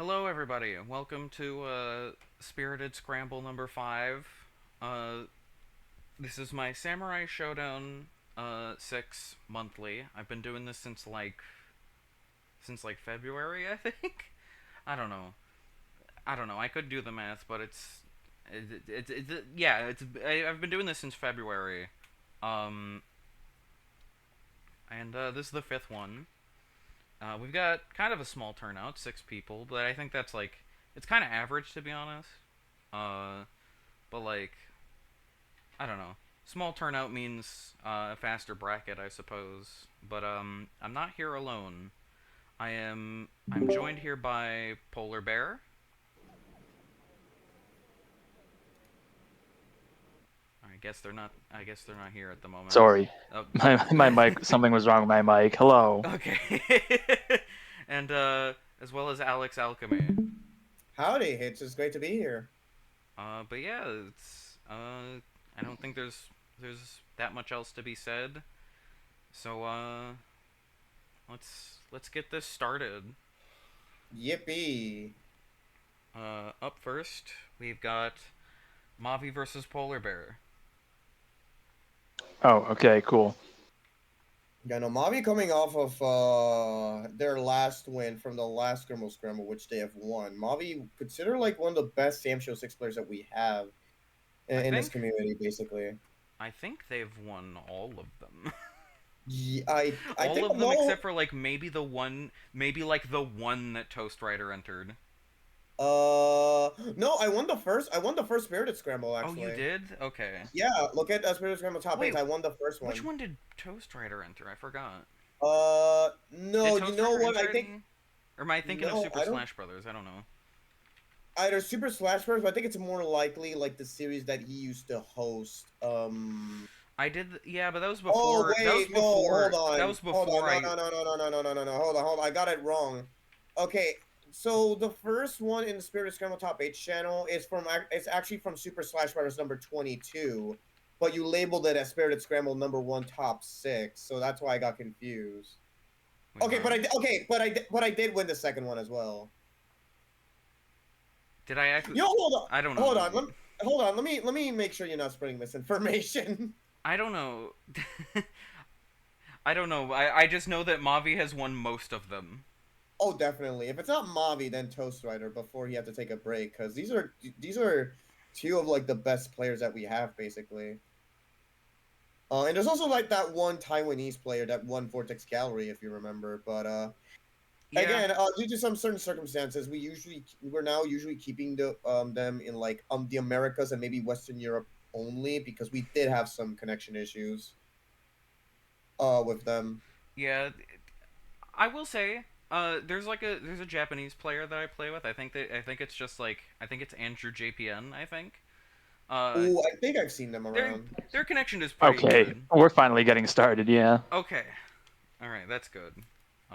Hello, everybody, and welcome to Spirited Scramble number 5. Uh, this is my Samurai Showdown 6 monthly. I've been doing this since February, I think. I don't know. I could do the math, but I've been doing this since February. Um, and this is the fifth one. We've got kind of a small turnout, 6 people, but I think that's it's kind of average to be honest. Uh, but I don't know. Small turnout means a faster bracket, I suppose. But I'm not here alone. I'm joined here by Polar Bear. I guess they're not. I guess they're not here at the moment. Sorry, Oh, my mic. Something was wrong with my mic. Hello. okay. And as well as Alex Alchemy. Howdy, it's just great to be here. But yeah, it's I don't think there's that much else to be said. So let's get this started. Yippee. Up first, we've got Mavi versus Polar Bear. Oh, okay, cool. Yeah, no, Mavi coming off of their last win from the last Scramble, which they have won. Mavi considered like one of the best Sam Show 6 players that we have I in this think community, basically. I think they've won all of them. Yeah, I All think of them no. except for maybe the one that Toast Rider entered. No, I won the first Spirited Scramble Oh, you actually. did? Okay. Yeah, look at Spirited Scramble top Wait, eight. I won the first which one. one did Toast Rider enter? I forgot. No, Did you Toast know Rider what? enter I think any? Or am I thinking of no, Super I don't. Slash Brothers? I don't know. Either Super Slash Bros, but I think it's more likely like the series that he used to host. Yeah, but that was Oh before. That was wait, no, before. hold That on, was hold on, before no, I. no, no, no, no, no, no, no, no, no, hold on, I got it wrong. Okay, so the first one in the Spirit of Scramble Top 8 channel is it's actually from Super Slash Bros number 22, but you labeled it as Spirited Scramble number 1 top 6, so that's why I got confused. Wait, Okay, huh? but I did win the second one as well. Did I actually? Yo, I don't hold know. on, hold on. Let me make sure you're not spreading misinformation. I don't know. I don't know. I just know that Mavi has won most of them. Oh, definitely. If it's not Mavi, then Toast Rider before he had to take a break, because these are two of like the best players that we have basically. And there's also like that one Taiwanese player that won Vortex Gallery, if you remember. But Yeah, again, due to some certain circumstances, we're now usually keeping them in like the Americas and maybe Western Europe only because we did have some connection issues with them. yeah. I will say, there's a Japanese player that I play with. I think it's just I think it's Andrew JPN. I think. Uh, Oh, I think I've seen them their around. their connection is pretty Okay, good. we're finally getting started. Yeah. Okay. All right, that's good.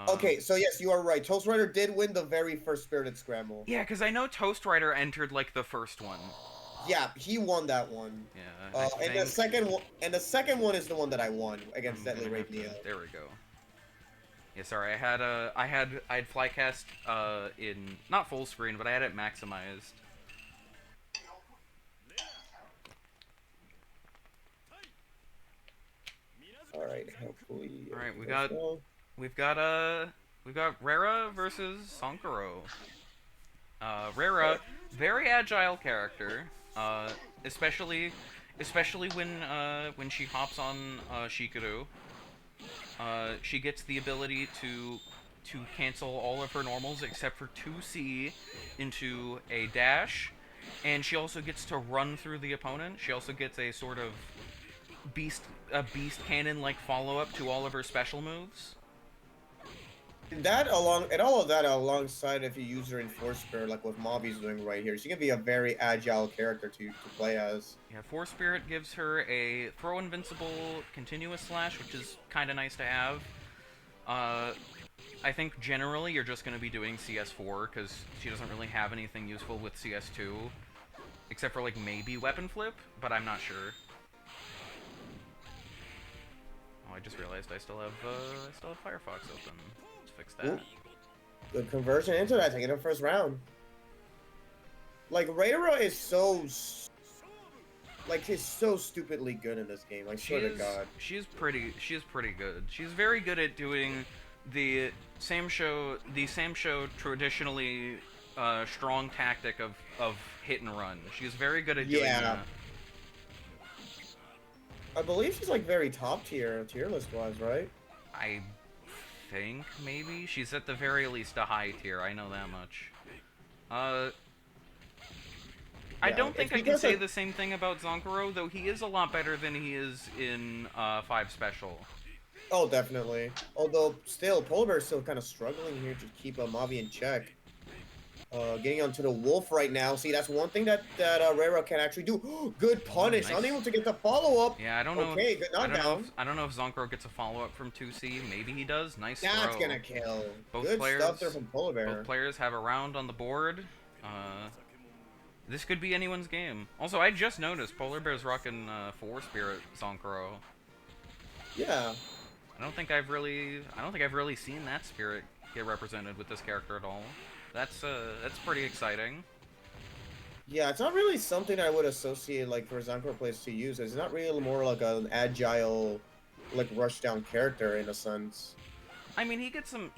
Okay, so yes, you are right. Toast Rider did win the very first Spirited Scramble. Yeah, because I know Toast Rider entered the first one. Yeah, he won that one. Yeah, I And the think second one is the one that I won against I'm Deadly gonna have Rape to. Neo. There we go. Yeah, sorry. I had Flycast in not full screen, but I had it maximized. All right, hopefully All right, everything goes well. we've got we've got Rera versus Sankaro. Rera, very agile character, especially when she hops on Shikaru. She gets the ability to cancel all of her normals except for 2C into a dash, and she also gets to run through the opponent. She also gets a sort of beast cannon like follow up to all of her special moves. And all of that alongside if you use her in Force Spirit like what Mavi's doing right here, she can be a very agile character to play as. Yeah, Force Spirit gives her a throw invincible continuous slash, which is kind of nice to have. Uh, I think generally you're just going to be doing CS4 because she doesn't really have anything useful with CS2, except for maybe Weapon Flip, but I'm not sure. Oh, I just realized I still have Firefox open. Let's fix that. Ooh. Good conversion into that, taking the first round. Like, Reira is so... Like, he's so stupidly good in this game, I swear to God. She's pretty good. She's very good at doing the same show traditionally strong tactic of hit and run. She's very good at doing that. I believe she's like very top tier list wise, right? I think maybe she's at the very least a high tier. I know that much. I don't think I can say the same thing about Zonkuro, though he is a lot better than he is in 5 Special. Oh, definitely. Although, still, Polar Bear is still kind of struggling here to keep Mavi in check. Getting onto the Wolf right now. See, that's one thing that Reira can actually do. Good punish. Nice. Unable to get the follow-up. Yeah, I don't know. Okay, good knockdown. I don't know if Zonkuro gets a follow-up from 2C. Maybe he does. Nice throw. That's gonna kill. Both Good players, stuff there from Polar Bear. Both players have a round on the board. This could be anyone's game. Also, I just noticed Polar Bear's rocking 4 Spirit Zonkuro. Yeah. I don't think I've really seen that spirit get represented with this character at all. That's pretty exciting. Yeah, it's not really something I would associate like for Zonkuro players to use. It's not really more like an agile, like rush down character in a sense. I mean, he gets some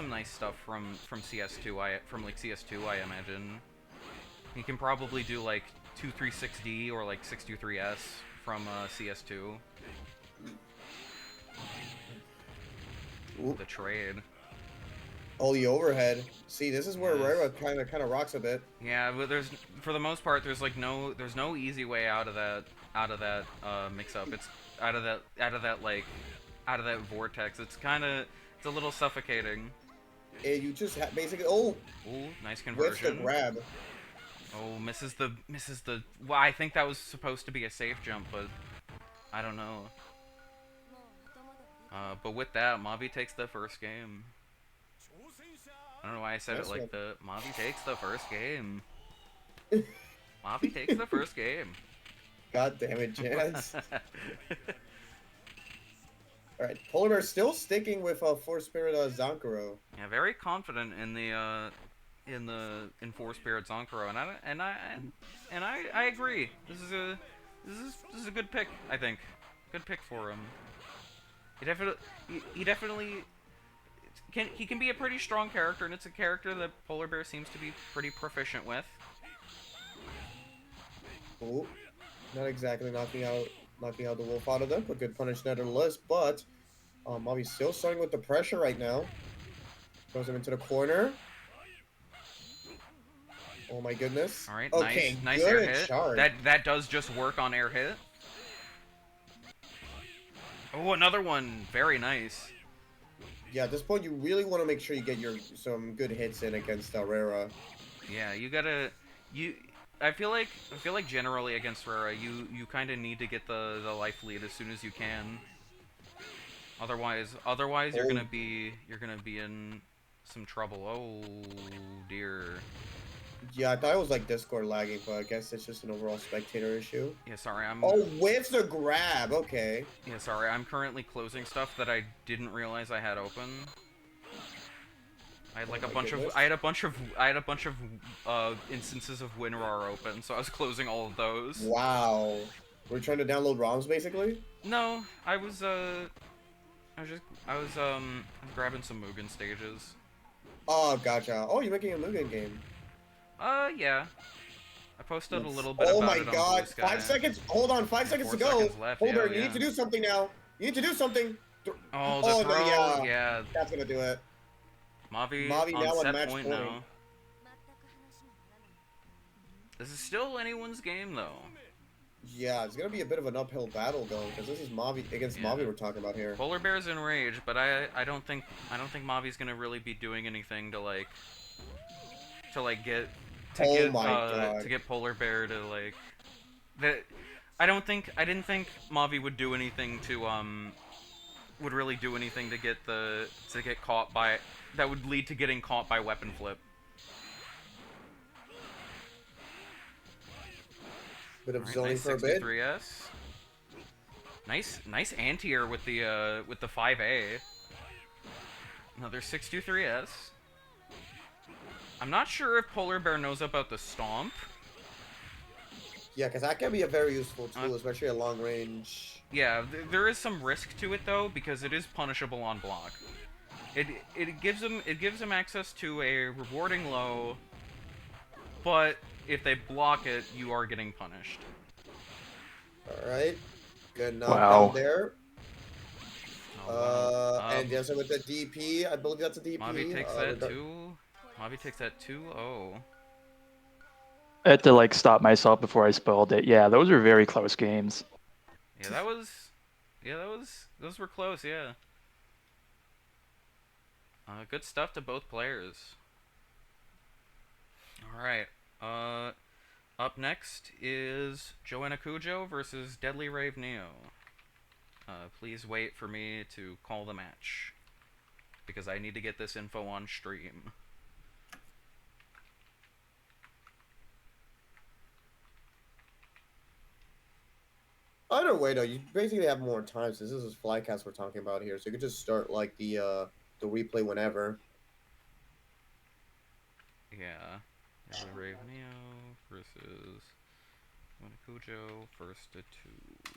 nice stuff from CS2. From CS2, I imagine. He can probably do like 236D or like 623S from CS2. Ooh. The trade. Oh, the overhead. See, this is where Reira kind of rocks a bit. Yeah, but for the most part, there's no easy way out of that mix-up. It's out of that vortex. It's a little suffocating. And you just basically Ooh, nice conversion. With the grab. Oh, misses the. Well, I think that was supposed to be a safe jump, but I don't know. But with that, Mavi takes the first game. I don't know why I said it like that. Mavi takes the first game. Mavi takes the first game. God damn it, Jazz. Alright, Polar Bear still sticking with 4 Spirit Zonkuro. Yeah, very confident in the in 4 Spirit Zonkuro, and I agree. This is a good pick, I think. Good pick for him. He definitely can be a pretty strong character, and it's a character that Polar Bear seems to be pretty proficient with. Oh, not exactly knocking out the Wolf out of them, but good punish nevertheless. But Mavi's still starting with the pressure right now. Throws him into the corner. Oh my goodness. All right, okay, nice good air hit. charge. That does just work on air hit. Oh, another one. Very nice. Yeah, at this point, you really want to make sure you get some good hits in against Reira. Yeah, you gotta. I feel like generally against Reira, you kind of need to get the life lead as soon as you can. Otherwise you're gonna be in some trouble. Oh dear. Yeah, I thought it was like Discord lagging, but I guess it's just an overall spectator issue. Yeah, sorry, Oh, with the grab, okay. Yeah, sorry, I'm currently closing stuff that I didn't realize I had open. I had like I had a bunch of instances of WinRAR open, so I was closing all of those. Wow. We're trying to download ROMs, basically? No, I was grabbing some Mugen stages. Oh, gotcha. Oh, you're making a Mugen game. Yeah. I posted a little bit about it. Oh my on god, Blue Sky. 5 seconds! Hold on, 5 seconds to go! Seconds left. Hold on, yeah, you need to do something now! You need to do something! Oh, the throw, no, yeah. That's gonna do it. Mavi now on on set match point now. This is still anyone's game, though. Yeah, it's gonna be a bit of an uphill battle going, because this is Mavi against Mavi we're talking about here. Polar Bear's in rage, but I don't think Mavi's gonna really be doing anything to get Polar Bear to like that. I didn't think Mavi would do anything to would really do anything to get caught by that would lead to getting caught by weapon flip. Bit of Right, zoning nice for a bit. 63S. Nice anti-air with the 5A. Another 623S. I'm not sure if Polar Bear knows about the stomp. Yeah, because that can be a very useful Uh, tool, especially at long range. yeah, there is some risk to it though because it is punishable on block. It gives him access to a rewarding low, but if they block it, you are getting punished. All right, good knockdown Wow. there. Oh wow. And yes, with the DP, I believe that's a Mavi DP. takes that too. Mavi takes that too. Oh. I had to like stop myself before I spoiled it. Yeah, those were very close games. Yeah, that was. Yeah, those were close. Yeah. Good stuff to both players. All right. Up next is Joanna Kujo versus Deadly Rave Neo. Please wait for me to call the match because I need to get this info on stream. Either way, though, you basically have more time since this is Flycast we're talking about here, so you could just start like the replay whenever. Yeah. Deadly Rave Neo versus Joanna Kujo, first to two.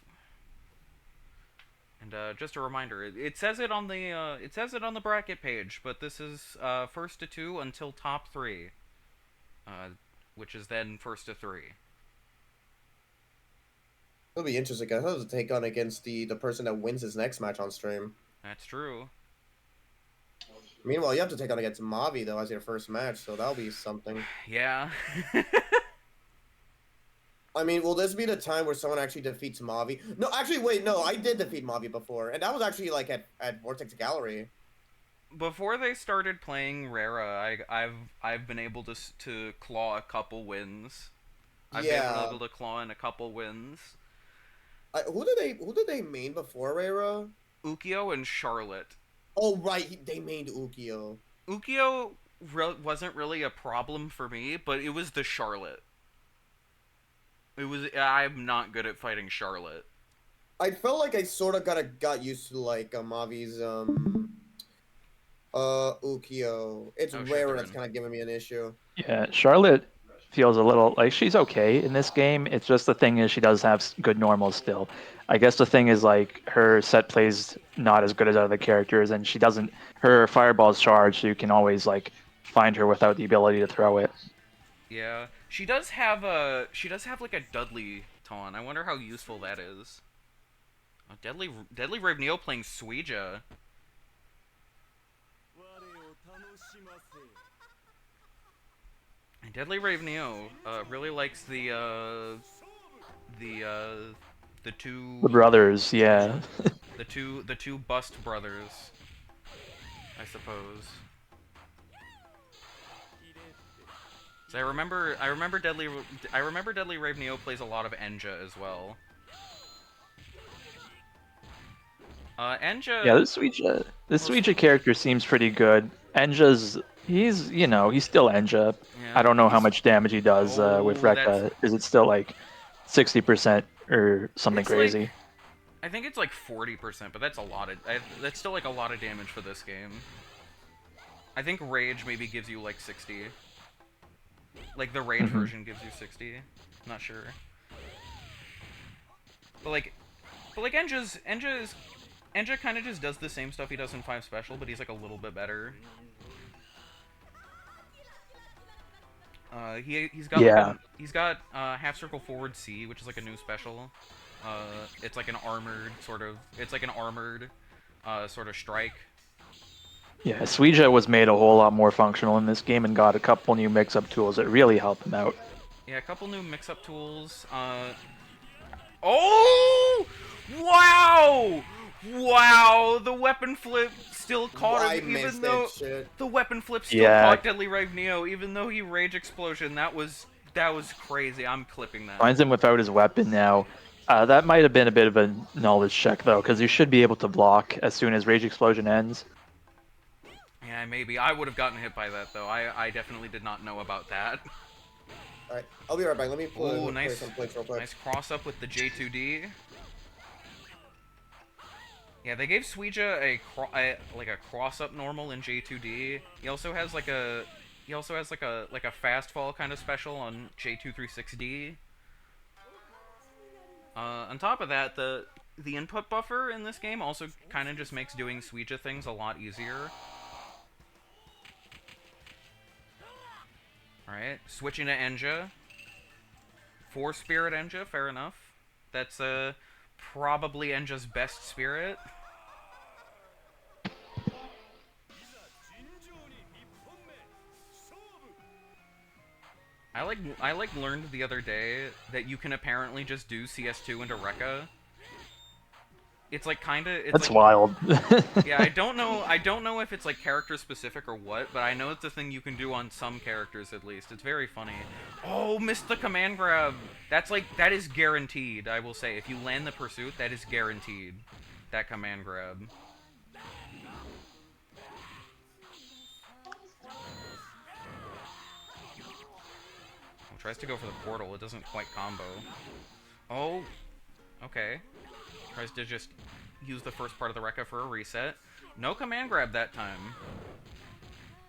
And just a reminder, it says it on the bracket page, but this is first to two until top three, which is then first to three. It'll be interesting. I have to take on against the person that wins his next match on stream. That's true. Meanwhile, you have to take on against Mavi though as your first match, so that'll be something. Yeah. I mean, will this be the time where someone actually defeats Mavi? No, actually, wait, no, I did defeat Mavi before, and that was actually like at Vortex Gallery. Before they started playing Rara, I've been able to claw a couple wins. I've been Yeah. able to claw in a couple wins. Who did they main before Rara? Ukio and Charlotte. Oh right, they mained Ukio. Ukio wasn't really a problem for me, but it was the Charlotte. I'm not good at fighting Charlotte. I felt like I sort of got used to like Mavi's Ukio. It's Oh shit, Rara they're that's in. kind of giving me an issue. Yeah, Charlotte feels a little like she's okay in this game. It's just the thing is she does have good normals still. I guess the thing is like her set plays not as good as other characters, and she doesn't. Her fireball's charged, so you can always like find her without the ability to throw it. Yeah, she does have like a Dudley taunt. I wonder how useful that is. Oh, Deadly Rave Neo playing Suija. And Deadly Rave Neo really likes the two The brothers, yeah. the two bust brothers, I suppose. So I remember Deadly Rave Neo plays a lot of Enja as well. Enja. Yeah, this Suija character seems pretty good. Enja's he's still Enja. Yeah, I don't know how much damage he does with oh, that's. Rekka. Is it still like 60% or something It's like crazy? I think it's like 40%, but that's a lot of. That's still like a lot of damage for this game. I think Rage maybe gives you like 60. Like the Rage version gives you 60. I'm not sure. But like Enja kind of just does the same stuff he does in 5 Special, but he's like a little bit better. He's got Yeah. he's got half circle forward C, which is like a new special. It's like an armored sort of sort of strike. Yeah, Suija was made a whole lot more functional in this game and got a couple new mix-up tools that really helped him out. Yeah, a couple new mix-up tools. Oh! Wow! Wow! The weapon flip still caught him, even though the weapon flip still caught Deadly Rave Neo, even though he Rage Explosion. That was crazy. I'm clipping that. Finds him without his weapon now. That might have been a bit of a knowledge check though, because you should be able to block as soon as Rage Explosion ends. Yeah, maybe. I would have gotten hit by that though. I definitely did not know about that. Alright, I'll be right back. Let me play nice, some plates real quick. nice cross up with the J2D. Yeah, they gave Suija a cross up normal in J2D. He also has like a He also has like a fast fall kind of special on J236D. On top of that, the input buffer in this game also kind of just makes doing Suija things a lot easier. Alright, switching to Enja. 4 Spirit Enja, fair enough. That's probably Enja's best spirit. I learned the other day that you can apparently just do CS2 into Rekka. It's like That's wild. Yeah, I don't know if it's like character specific or what, but I know it's a thing you can do on some characters at least. It's very funny. Oh, missed the command grab. That is guaranteed, I will say. If you land the pursuit, that is guaranteed. That command grab. Tries to go for the portal, it doesn't quite combo. Oh, okay. Tries to just use the first part of the Rekka for a reset. No command grab that time.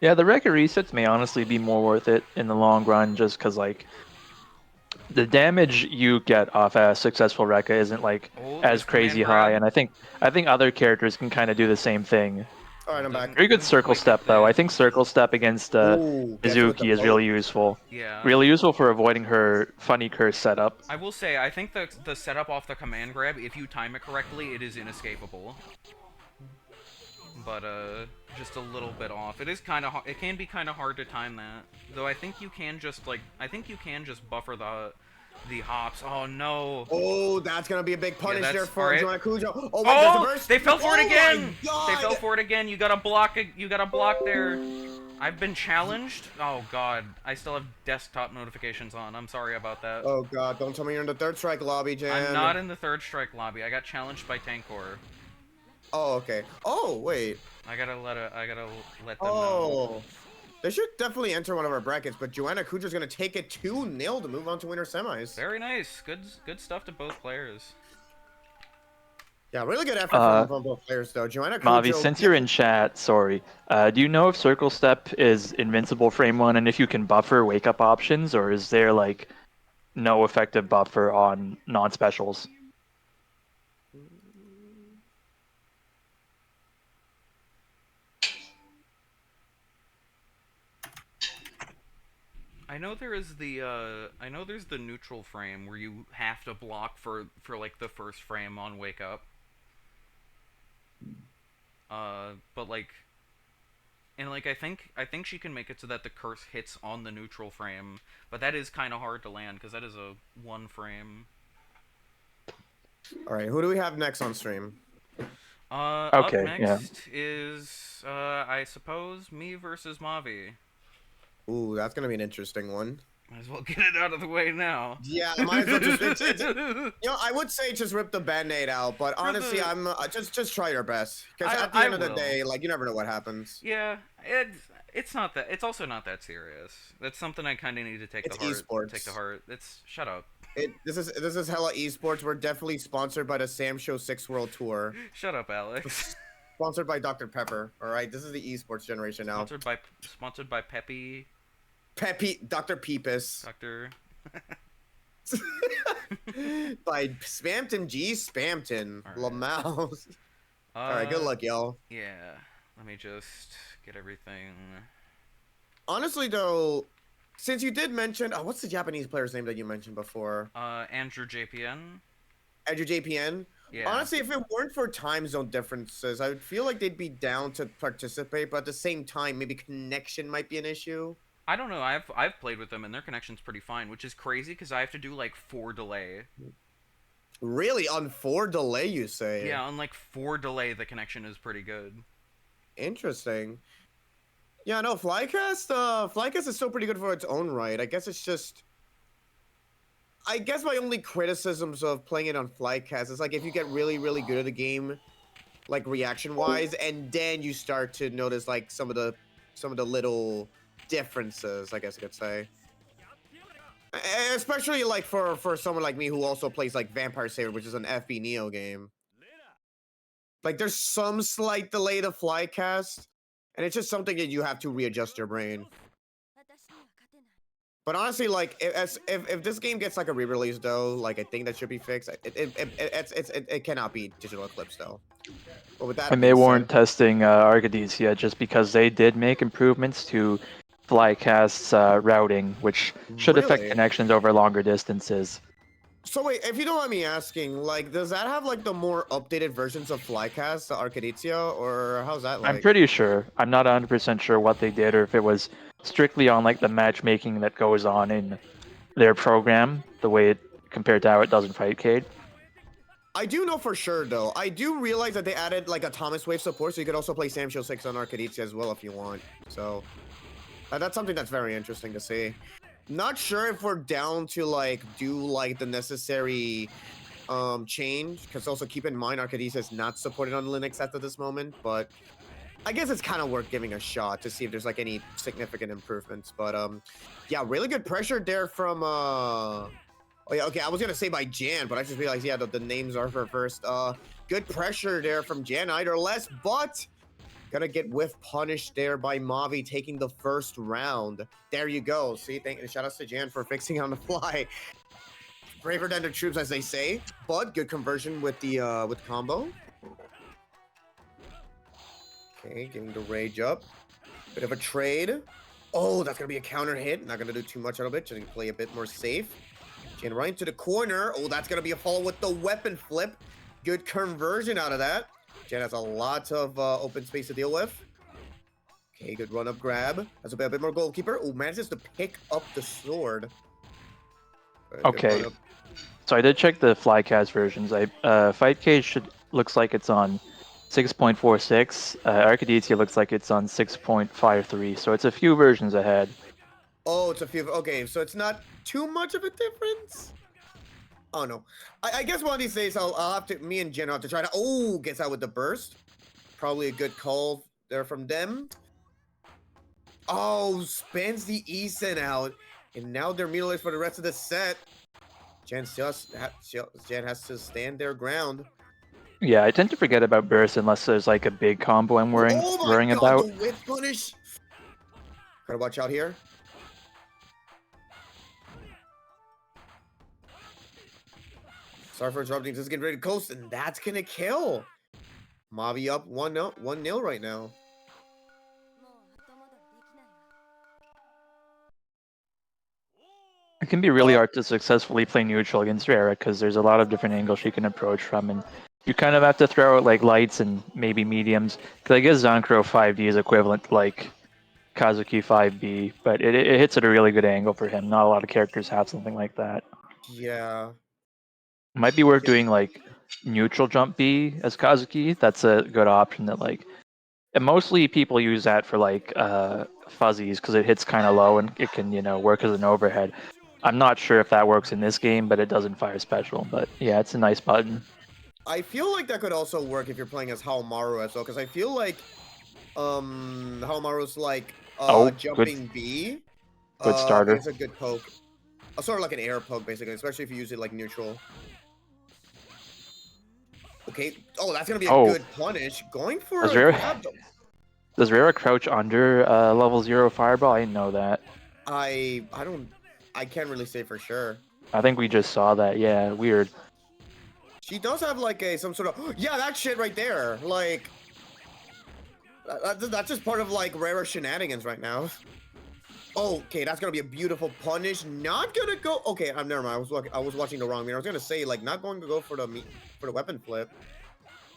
Yeah, the Rekka resets may honestly be more worth it in the long run, just because like the damage you get off a successful Rekka isn't like as crazy high, and I think other characters can kind of do the same thing. Alright, I'm back. Very good circle step though. I think circle step against Mizuki is really useful. Yeah. Really useful for avoiding her funny curse setup. I will say, I think the setup off the command grab, if you time it correctly, it is inescapable. But just a little bit off. It is kind of it can be kind of hard to time that. Though I think you can just buffer the hops. Oh no. Oh, that's gonna be a big punish there for right. Joanna. Oh, wait, oh there's a burst. They fell for it again. They fell for it again. You gotta block it. You gotta block there. I've been challenged. Oh god, I still have desktop notifications on. I'm sorry about that. Oh god, don't tell me you're in the third strike lobby, Jan. I'm not in the third strike lobby. I got challenged by Tankor. Oh, okay. Oh, wait. I gotta let them know. Oh. They should definitely enter one of our brackets, but Joanna Kuja's gonna take it 2-0 to move on to winter semis. Very nice. Good stuff to both players. Yeah, really good effort from both players, though. Joanna Kuja... Mavi, since you're in chat, sorry, do you know if Circle Step is invincible frame 1 and if you can buffer wake-up options, or is there, like, no effective buffer on non-specials? I know there's the neutral frame where you have to block for like the first frame on wake up. But like, and like I think she can make it so that the curse hits on the neutral frame, but that is kind of hard to land because that is a 1 frame. All right, who do we have next on stream? Up next is I suppose me versus Mavi. Ooh, that's gonna be an interesting one. Might as well get it out of the way now. Yeah, might as well just you know, I would say just rip the band-aid out, but honestly, I'm just try your best because at the end of the day, like you never know what happens. Yeah, it's not that. It's also not that serious. That's something I kind of need to take to heart. Esports. Take to heart. Shut up. This is hella esports. We're definitely sponsored by the Sam Show 6 World Tour. Shut up, Alex. Sponsored by Dr. Pepper. All right, this is the esports generation now. Sponsored by Peppy. Dr. Peepus. Dr. By Spamton G. Spamton. All right. Lamouse. All right, good luck, y'all. Yeah, let me just get everything. Honestly, though, since you did mention, what's the Japanese player's name that you mentioned before? Andrew JPN. Andrew JPN. Yeah. Honestly, if it weren't for time zone differences, I would feel like they'd be down to participate, but at the same time, maybe connection might be an issue. I don't know. I've played with them and their connection's pretty fine, which is crazy because I have to do like 4 delay. Really, on 4 delay, you say? Yeah, on like 4 delay, the connection is pretty good. Interesting. Yeah, no, Flycast is still pretty good for its own right. I guess it's just. I guess my only criticisms of playing it on Flycast is like if you get really, really good at the game, like reaction-wise, and then you start to notice like some of the little differences, I guess I could say. Especially like for someone like me who also plays like Vampire Saver, which is an FB Neo game. Like there's some slight delay to Flycast, and it's just something that you have to readjust your brain. But honestly, like if this game gets like a re-release though, like I think that should be fixed. It cannot be digital eclipse though. But with that And they being said, weren't testing Arcades yet, just because they did make improvements to Flycast's routing, which should affect really. connections over longer distances. So wait, if you don't mind me asking, like, does that have like the more updated versions of Flycast, the Arcaditia, or how's that I'm like? pretty sure. I'm not 100% sure what they did, or if it was strictly on like the matchmaking that goes on in their program, the way it compared to how it does in Fightcade. I do know for sure though. I do realize that they added like a Thomas Wave support, so you could also play Sam Show 6 on Arcaditia as well if you want. So that's something that's very interesting to see. Not sure if we're down to like do like the necessary change, because also keep in mind Arcadicia is not supported on Linux at this moment, but I guess it's kind of worth giving a shot to see if there's like any significant improvements. But yeah, really good pressure there from oh yeah, okay, I was gonna say by Jan, but I just realized yeah, the names are for first. Good pressure there from Jan either less, but gonna get whiff punished there by Mavi taking the first round. There you go. See, shout outs to Jan for fixing on the fly. Braver than the troops, as they say. But good conversion with the with combo. Okay, getting the rage up. Bit of a trade. Oh, that's gonna be a counter hit. Not gonna do too much out of it. Just gonna play a bit more safe. Jan right into the corner. Oh, that's gonna be a follow with the weapon flip. Good conversion out of that. Jan has a lot of open space to deal with. Okay, good run up grab. That's a bit more goalkeeper. Oh, manages to pick up the sword. Okay, so I did check the Flycast versions. Fightcade looks like it's on 6.46. Arcadicia looks like it's on 6.53. So it's a few versions ahead. Oh, it's a few. Okay, so it's not too much of a difference. Oh no, I guess one of these days I'll have to. Me and Jen will have to try to. Oh, gets out with the burst. Probably a good call there from them. Oh, spins the Eason out, and now they're mutilated for the rest of the set. Jen has to stand their ground. Yeah, I tend to forget about burst unless there's like a big combo I'm Oh my worrying god, about. the whip punish! Gotta watch out here. Sorry for interrupting. Just getting ready to coast, and that's gonna kill. Mavi up 1-0 right now. It can be really hard to successfully play neutral against Rara because there's a lot of different angles she can approach from, and you kind of have to throw out like lights and maybe mediums. Because I guess Zonkro 5D is equivalent to like Kazuki 5B, but it hits at a really good angle for him. Not a lot of characters have something like that. Yeah. Might be worth doing like neutral jump B as Kazuki. That's a good option that like, and mostly people use that for like fuzzies because it hits kind of low and it can work as an overhead. I'm not sure if that works in this game, but it doesn't fire special. But yeah, it's a nice button. I feel like that could also work if you're playing as Haomaru as well, because I feel like Haomaru's like Oh, jumping B. good starter. It's a good poke. Sort of like an air poke, basically, especially if you use it like neutral. Okay. Oh, that's gonna be a good punish. Going for Does a Rara, grab. does Rara crouch under level 0 fireball? I didn't know that. I can't really say for sure. I think we just saw that. Yeah, weird. She does have like some sort of yeah, that shit right there. Like that's just part of like Rara shenanigans right now. Okay, that's gonna be a beautiful punish. Not gonna go. Okay, I'm never mind. I was watching the wrong mirror. I was gonna say like not going to go for the weapon flip.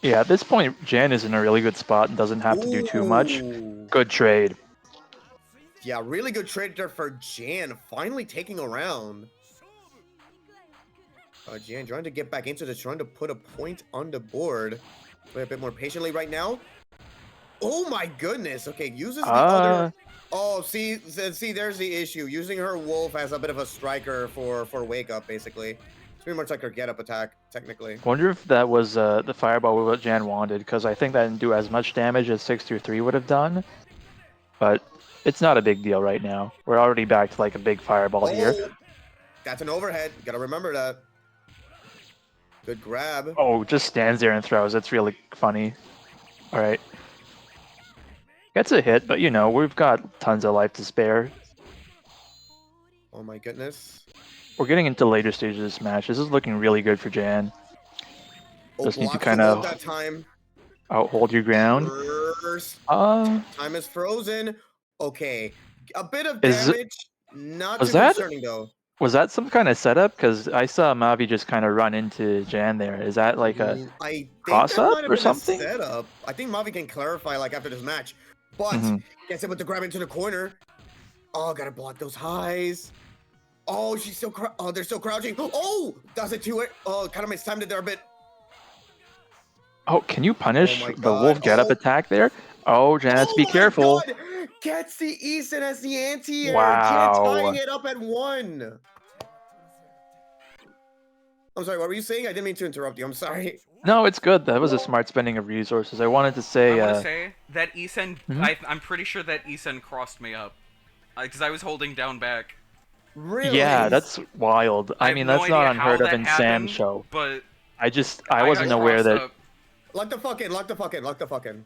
Yeah, at this point, Jan is in a really good spot and doesn't have to do too much. Good trade. Yeah, really good trade there for Jan. Finally taking a round. Jan trying to get back into this, trying to put a point on the board. Play a bit more patiently right now. Oh my goodness. Okay, uses the other. Oh, see, there's the issue. Using her wolf as a bit of a striker for wake up, basically. It's pretty much like her get up attack, technically. Wonder if that was the fireball what Jan wanted, because I think that didn't do as much damage as 623 would have done. But it's not a big deal right now. We're already back to like a big fireball here. That's an overhead. Gotta remember that. Good grab. Oh, just stands there and throws. That's really funny. All right. Gets a hit, but we've got tons of life to spare. Oh my goodness. We're getting into later stages of this match. This is looking really good for Jan. Oh, Just need to blocks the kind ult of that time. hold your ground. First. Uh, Time is frozen. Okay. A bit of is damage. Not was too that concerning though. was that some kind of setup? Because I saw Mavi just kind of run into Jan there. Is that like a I think cross that up might have or been a something? setup. I think Mavi can clarify like after this match. But Hmm. gets able to grab into the corner. Oh, gotta block those highs. Oh, she's still they're still crouching. Oh, does it to it. Oh, kind of mistimed it there a bit. Oh, can you Oh punish my the god. wolf get up attack there? Oh, Jan, let's Oh be my careful. god. Gets the Easton as the anti-air. Jan tying Wow. it up at 1. I'm sorry, what were you saying? I didn't mean to interrupt you. I'm sorry. No, it's good. That was a smart spending of resources. I wanted to I say, want to say that Isen, mhm. I'm pretty sure that Isen crossed me up. Because I was holding down back. Yeah, Really? that's wild. I I have mean, no that's not idea how unheard of that in Sam's happened, show. but I I wasn't got aware crossed that. up. Lock the fuck in, lock the fuck in, lock the fuck in.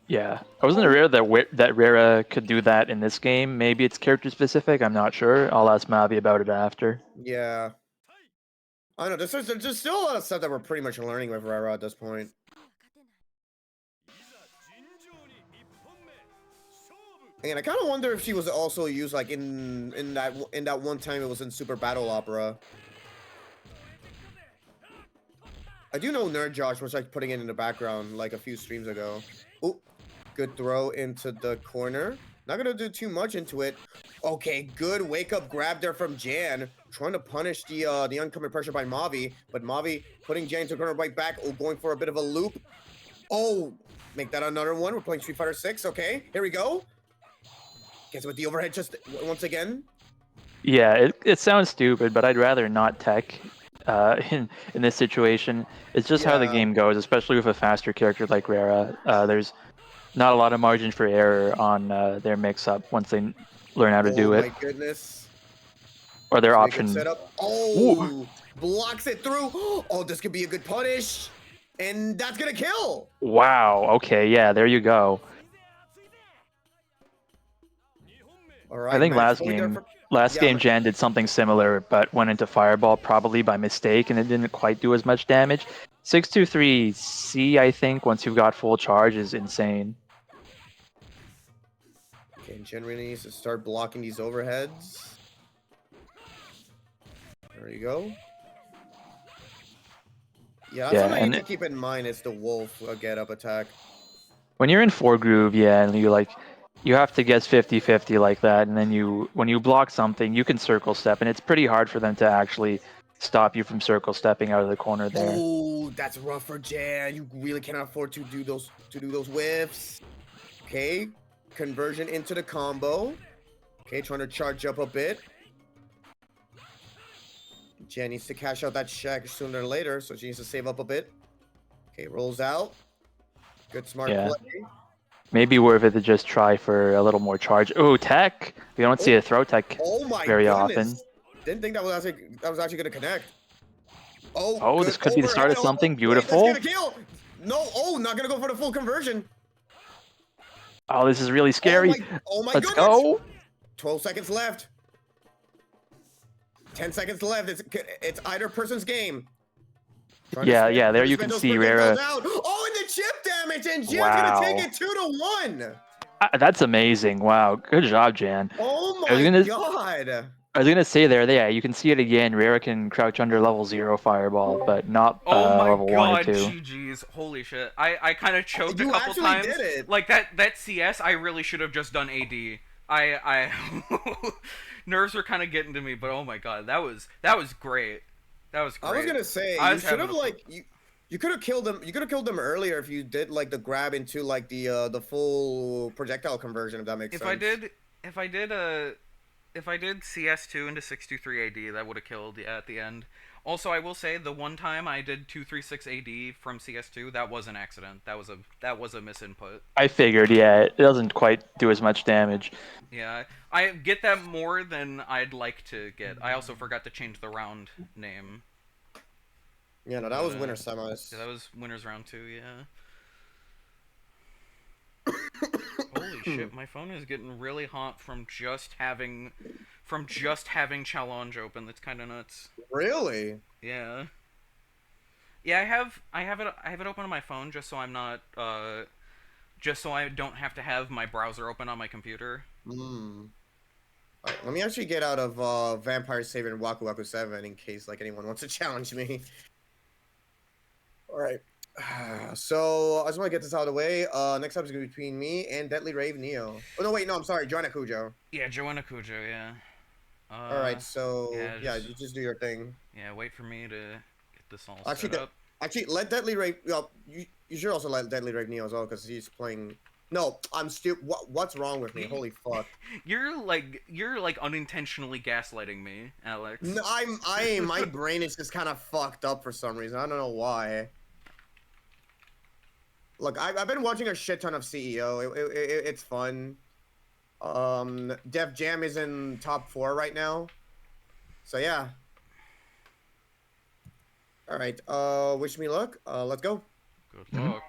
Yeah, I wasn't aware that Rara could do that in this game. Maybe it's character specific. I'm not sure. I'll ask Mavi about it after. Yeah. I don't know, there's still a lot of stuff that we're pretty much learning with Rara at this point. And I kind of wonder if she was also used like in that one time it was in Super Battle Opera. I do know Nerd Josh was like putting it in the background like a few streams ago. Oh, good throw into the corner. Not gonna do too much into it. Okay, good wake up grab there from Jan, trying to punish the oncoming pressure by Mavi, but Mavi putting Jan to the corner right back. Oh, going for a bit of a loop. Oh, make that another one. We're playing Street Fighter 6. Okay, here we go. Gets with the overhead just once again. Yeah, it sounds stupid, but I'd rather not tech in this situation. It's just how the Yeah. game goes, especially with a faster character like Rara. There's not a lot of margin for error on their mix-up once they learn how to Oh do it, my goodness. or This their could be a good option. setup. Ooh, Oh, blocks it through. Oh, this could be a good punish. And that's gonna kill. wow. Okay, yeah, there you go. All I right, think match point there for last yeah. game Jan did something similar, but went into Fireball probably by mistake, and it didn't quite do as much damage. 623 C, I think, once you've got full charge, is insane. Okay, and Jen really needs to start blocking these overheads. There you go. Yeah, that's Yeah, something you need and to keep in mind. It's the wolf get up attack. when you're in 4 groove, yeah, and you have to guess 50-50 like that, and then when you block something, you can circle step, and it's pretty hard for them to actually stop you from circle stepping out of the corner there. Oh, that's rough for Jan. You really cannot afford to do those whiffs. Okay, conversion into the combo. Okay, trying to charge up a bit. Jan needs to cash out that check sooner or later, so she needs to save up a bit. Okay, rolls out. Good smart Yeah. play. Maybe worth it to just try for a little more charge. Oh, tech! We don't see a throw tech Oh my very goodness. often. Didn't think that was actually gonna connect. Oh, Oh, good this could be the start overhead. of something Wait, that's beautiful. gonna kill. No, oh, not gonna go for the full conversion. Oh, this is really scary. Oh my Let's goodness. go. 12 seconds left. 10 seconds left. It's either person's game. Yeah, there you can see Rara. Oh, and the chip damage, and Jan's gonna take Wow. it 2-1. That's amazing. Wow, good job, Jan. Oh I was my gonna, god. I was gonna say there, yeah, you can see it again. Rara can crouch under level 0 fireball, but not Oh my level 1 or god, 2. GG's. Holy shit. I kind of choked a You couple actually times. did it. Like that CS, I really should have just done AD. I nerves were kind of getting to me, but oh my god, that was great. That was great. I was gonna say I you was should having have like you could have killed them. You could have killed them earlier if you did like the grab into like the full projectile conversion. If that makes if sense. if I did CS2 into 623 AD, that would have killed at the end. Also, I will say the one time I did 236 AD from CS2, that was an accident. That was a misinput. I figured, yeah, it doesn't quite do as much damage. Yeah, I get that more than I'd like to get. I also forgot to change the round name. Yeah, no, that was winner semis. Yeah, that was winners round 2. Yeah. Holy shit, my phone is getting really hot from just having from just having challenge open. That's kind of nuts. Really? Yeah. Yeah, I have it open on my phone just so I'm not just so I don't have to have my browser open on my computer. Hmm. Alright, let me actually get out of Vampire Savior and Waku Waku 7 in case like anyone wants to challenge me. Alright. So I just want to get this out of the way. Next up is gonna be between me and Deadly Rave Neo. Oh no, wait, no, I'm sorry, Joanna Kujo. Yeah, Joanna Kujo, yeah. Alright, so Yeah, yeah, you just do your thing. yeah, wait for me to get this all Actually, set up. actually, let Deadly Rave. Well, you should also let Deadly Rave Neo as well because he's playing. No, I'm still. What's wrong with me? Holy fuck! You're like unintentionally gaslighting me, Alex. No, my brain is just kind of fucked up for some reason. I don't know why. Look, I've been watching a shit ton of CEO. It's fun. Def Jam is in top 4 right now. So yeah. All right. Wish me luck. Let's go. Good Mhm. luck.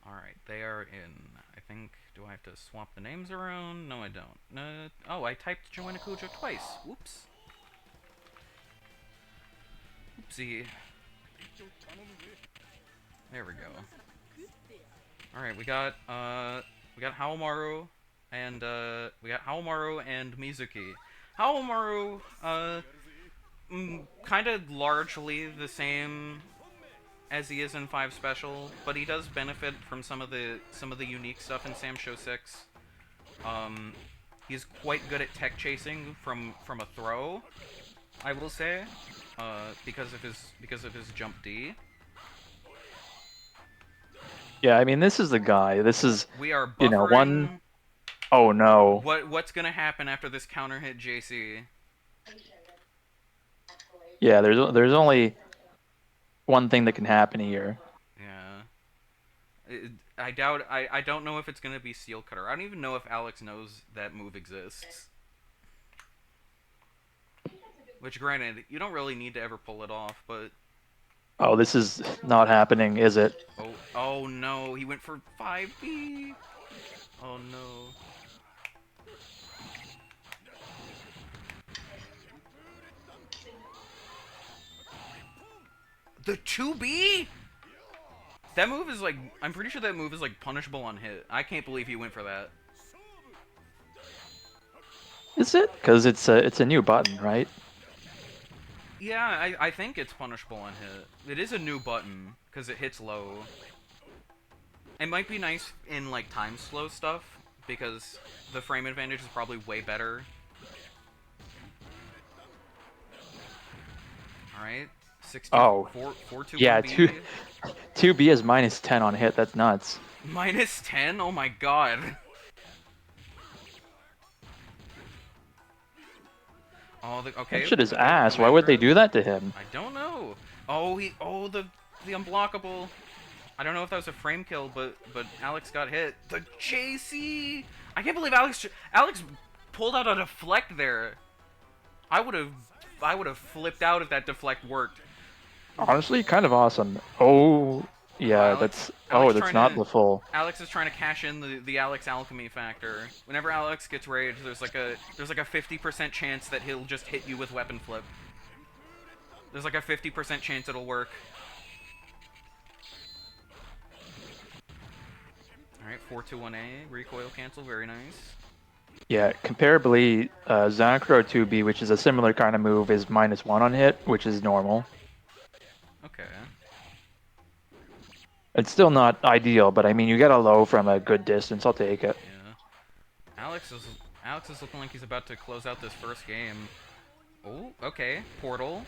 Alright, they are in. I think. Do I have to swap the names around? No, I don't. Oh, I typed Joanna Kujo twice. Whoops. Oopsie. There we go. Alright, we got Haomaru and Mizuki. Haomaru, kind of largely the same as he is in 5 Special, but he does benefit from some of the unique stuff in Sam Show 6. He's quite good at tech chasing from a throw, I will say, because of his jump D. Yeah, I mean, this is the guy. This is, We are you know, one. buffering. Oh no. What's gonna happen after this counter hit JC? Yeah, there's only one thing that can happen here. Yeah. I don't know if it's gonna be Seal Cutter. I don't even know if Alex knows that move exists. Which, granted, you don't really need to ever pull it off, but... Oh, this is not happening, is it? Oh no, he went for 5B! Oh no. The 2B?! That move is like... I'm pretty sure that move is like punishable on hit. I can't believe he went for that. Is it? Because it's a new button, right? Yeah, I think it's punishable on hit. It is a new button, because it hits low. It might be nice in, like, time slow stuff, because the frame advantage is probably way better. Alright, 60, Oh. 4, 2, Yeah, 1B. 2B is -10 on hit. That's nuts. -10? Oh my god. Okay. That shit is okay, ass. Why would they do that to him? I don't know. The unblockable. I don't know if that was a frame kill, but Alex got hit. The JC. I can't believe Alex pulled out a deflect there. I would have flipped out if that deflect worked. Honestly, kind of awesome. Oh, yeah, that's not the full. Alex is trying to cash in the Alex alchemy factor. Whenever Alex gets rage, there's like a 50% chance that he'll just hit you with weapon flip. There's like a 50% chance it'll work. Alright, 4-2-1-A, recoil cancel, very nice. Yeah, comparably, Zanakro 2B, which is a similar kind of move, is -1 on hit, which is normal. Okay. It's still not ideal, but I mean, you get a low from a good distance. I'll take it. Yeah. Alex is looking like he's about to close out this first game. Oh, okay. Portal.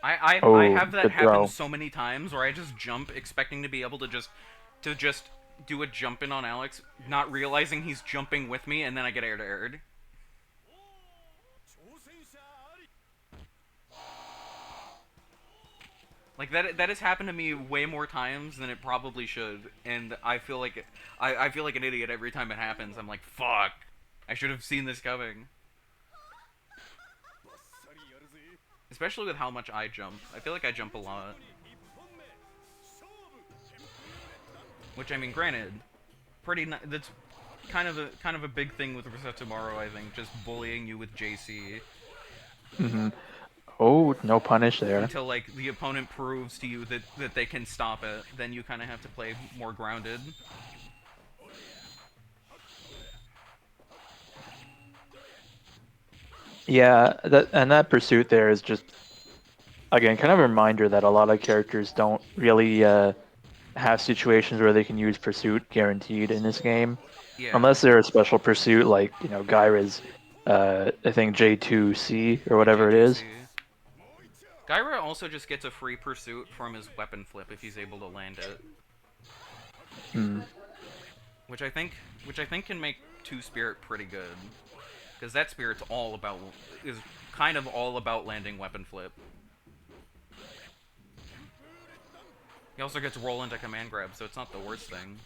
I have that happen so many times where I just jump expecting to be able to just do a jump in on Alex, not realizing he's jumping with me, and then I get air to aired. Like that has happened to me way more times than it probably should, and I feel like I feel like an idiot every time it happens. I'm like, fuck, I should have seen this coming. Especially with how much I jump. I feel like I jump a lot. Which, I mean, granted, that's kind of a big thing with Tomorrow, I think, just bullying you with JC Hmm. Oh, no punish there. until like the opponent proves to you that they can stop it. Then you kind of have to play more grounded. Yeah, that pursuit there is just again kind of a reminder that a lot of characters don't really have situations where they can use pursuit guaranteed in this game, Yeah, unless they're a special pursuit like Gyra's, I think J2C or yeah, whatever it J2C. is. Gyra also just gets a free pursuit from his weapon flip if he's able to land it, Hmm. which I think can make Two Spirit pretty good, because that Spirit's is kind of all about landing weapon flip. He also gets roll into command grab, so it's not the worst thing.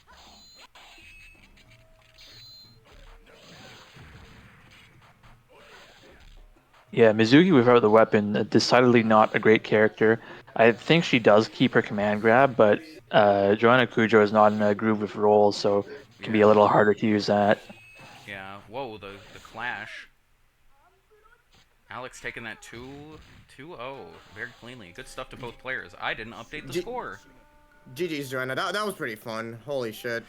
Yeah, Mizuki without the weapon, decidedly not a great character. I think she does keep her command grab, but Joanna Kujo is not in a groove with rolls, so it can be a Yeah. little harder to use that. Yeah. Whoa, the clash. Alex taking that 2-0 very cleanly. Good stuff to both players. I didn't update the score. GG's, Joanna. That was pretty fun. Holy shit.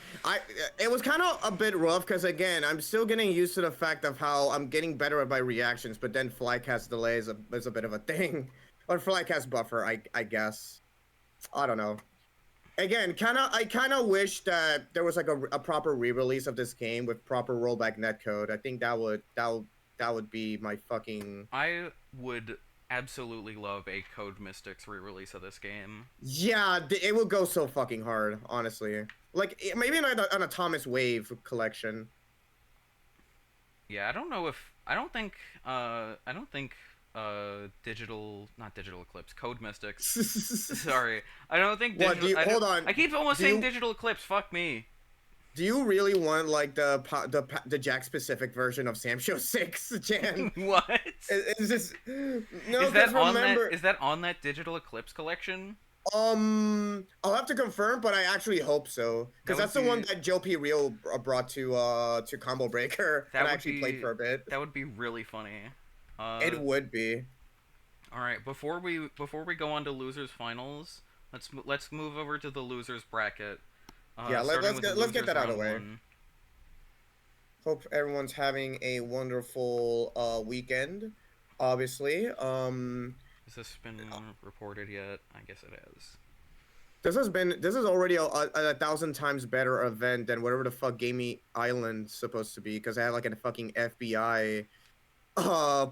It was kind of a bit rough because, again, I'm still getting used to the fact of how I'm getting better at my reactions, but then flycast delay is a bit of a thing. Or flycast buffer, I guess. I don't know. Again, I kind of wish that there was like a proper re-release of this game with proper rollback netcode. I think that would be my fucking... I would absolutely love a Code Mystics re-release of this game. Yeah, it would go so fucking hard, honestly. Like, maybe an Thomas Wave collection. Yeah, I don't think not Digital Eclipse, Code Mystics. Sorry. I don't think What, digital hold on. I keep almost saying Digital Eclipse, fuck me. Do you really want, like, the Jack-specific version of Sam Show 6, Jan? What? Is this... No, Is that remember... on that Digital Eclipse collection? I'll have to confirm, but I actually hope so, because that's the one that Joe P. Real brought to Combo Breaker that I actually played for a bit. That would be really funny. It would be. All right, before we go on to losers finals, let's move over to the losers bracket. Yeah, let's get that out of the way. Hope everyone's having a wonderful weekend. Obviously, Has this been reported yet? I guess it has. This is already a 1,000 times better event than whatever the fuck Gaming Island's supposed to be, because I had like a fucking FBI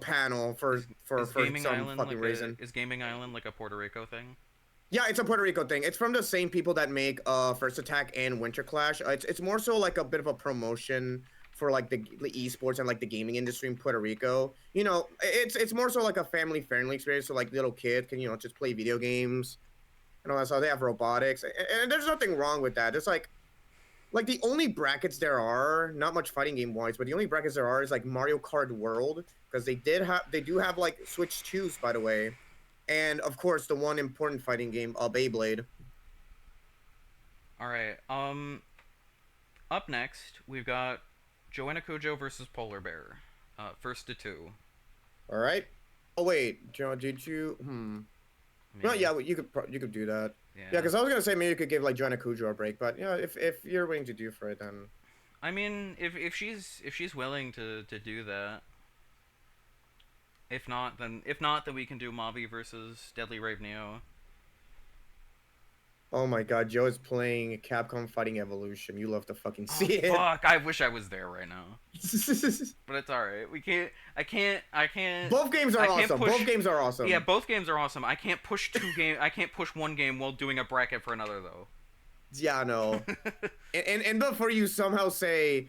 panel for some fucking reason. Is Gaming Island like a Puerto Rico thing? Yeah, it's a Puerto Rico thing. It's from the same people that make First Attack and Winter Clash. It's more so like a bit of a promotion for like the esports and like the gaming industry in Puerto Rico. You know, it's more so like a family-friendly experience, so like little kids can just play video games and all that stuff. They have robotics, and there's nothing wrong with that. It's like the only brackets there are, not much fighting game wise, but the only brackets there are is like Mario Kart World, because they do have like Switch 2s, by the way. And of course, the one important fighting game, Beyblade. All right. Up next, we've got Joanna Kujo versus Polar Bear. First to 2. All right. Oh wait, Joe, did you? No, yeah, you could do that. Yeah, because I was gonna say maybe you could give like Joanna Kujo a break, but yeah, if you're willing to do for it, then. I mean, if she's willing to do that. If not, then we can do Mavi versus Deadly Rave Neo. Oh my God, Joe is playing Capcom Fighting Evolution. You love to fucking see it. Fuck! I wish I was there right now. But it's alright. We can't. I can't. Both games are awesome. Both games are awesome. Yeah, both games are awesome. I can't push I can't push one game while doing a bracket for another though. Yeah, no. and before you somehow say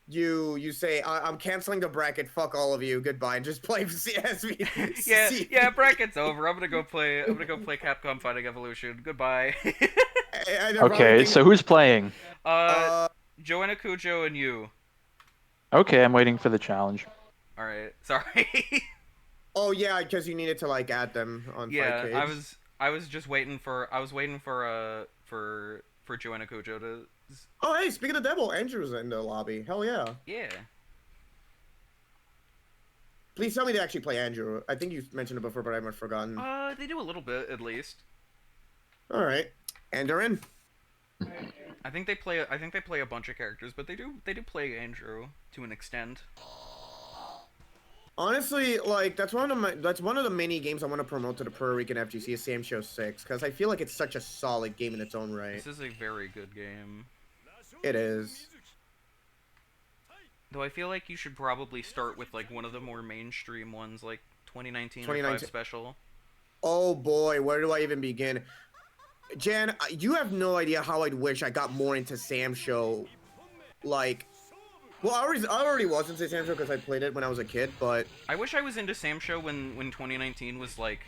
you say I'm canceling the bracket. Fuck all of you. Goodbye. And just play CSV. Yeah, bracket's over. I'm gonna go play Capcom Fighting Evolution. Goodbye. And they're probably Okay, thinking, so who's playing? Joanna Kujo and you. Okay, I'm waiting for the challenge. All right. Sorry. oh yeah, because you needed to like add them on Yeah, Fightcade. I was just waiting for for Joanna Kujo to. Oh hey, speaking of devil, Andrew's in the lobby. Hell yeah. Yeah. Please tell me they actually play Andrew. I think you mentioned it before, but I might have forgotten. They do a little bit at least. All right, and they're in. I think they play a bunch of characters, but they do play Andrew to an extent. Honestly, like that's one of the many games I want to promote to the Puerto Rican FGC is Sam Show 6 because I feel like it's such a solid game in its own right. This is a very good game. It is. Though I feel like you should probably start with like one of the more mainstream ones, like 2019 or 5 Special. Oh boy, where do I even begin? Jan, you have no idea how I'd wish I got more into Sam Show. Like, well, I already was into Sam Show because I played it when I was a kid, but I wish I was into Sam Show when 2019 was like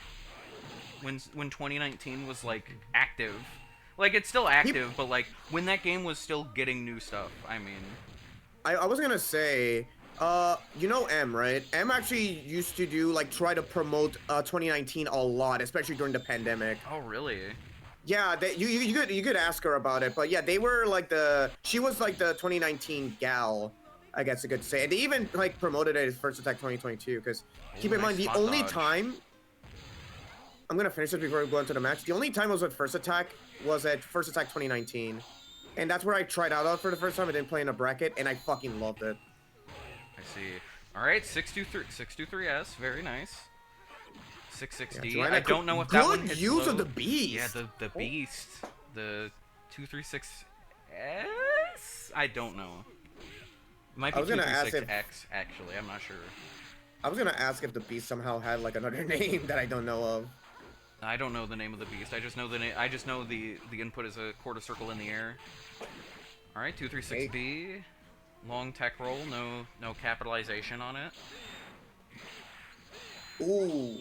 when 2019 was like active. Like it's still active, but like when that game was still getting new stuff. I mean, I was gonna say, you know M, right? M actually used to do like try to promote 2019 a lot, especially during the pandemic. oh really? Yeah, you could ask her about it, but yeah, they were like she was like the 2019 gal, I guess you could say. And they even like promoted it as First Attack 2022, because keep in mind the only time I'm gonna finish this before we go into the match. The only time I was with First Attack was at First Attack 2019, and that's where I tried out for the first time. I didn't play in a bracket, and I fucking loved it. I see. All right, 623S, very nice. 660. Yeah, I don't know if that one hits good use low. of the beast. Yeah, the beast, the 236S. I don't know. It might be 236X actually. I'm not sure. I was gonna ask if the beast somehow had like another name that I don't know of. I don't know the name of the beast. I just know I just know the input is a quarter circle in the air. All right, 236B. Long tech roll. No capitalization on it. Ooh.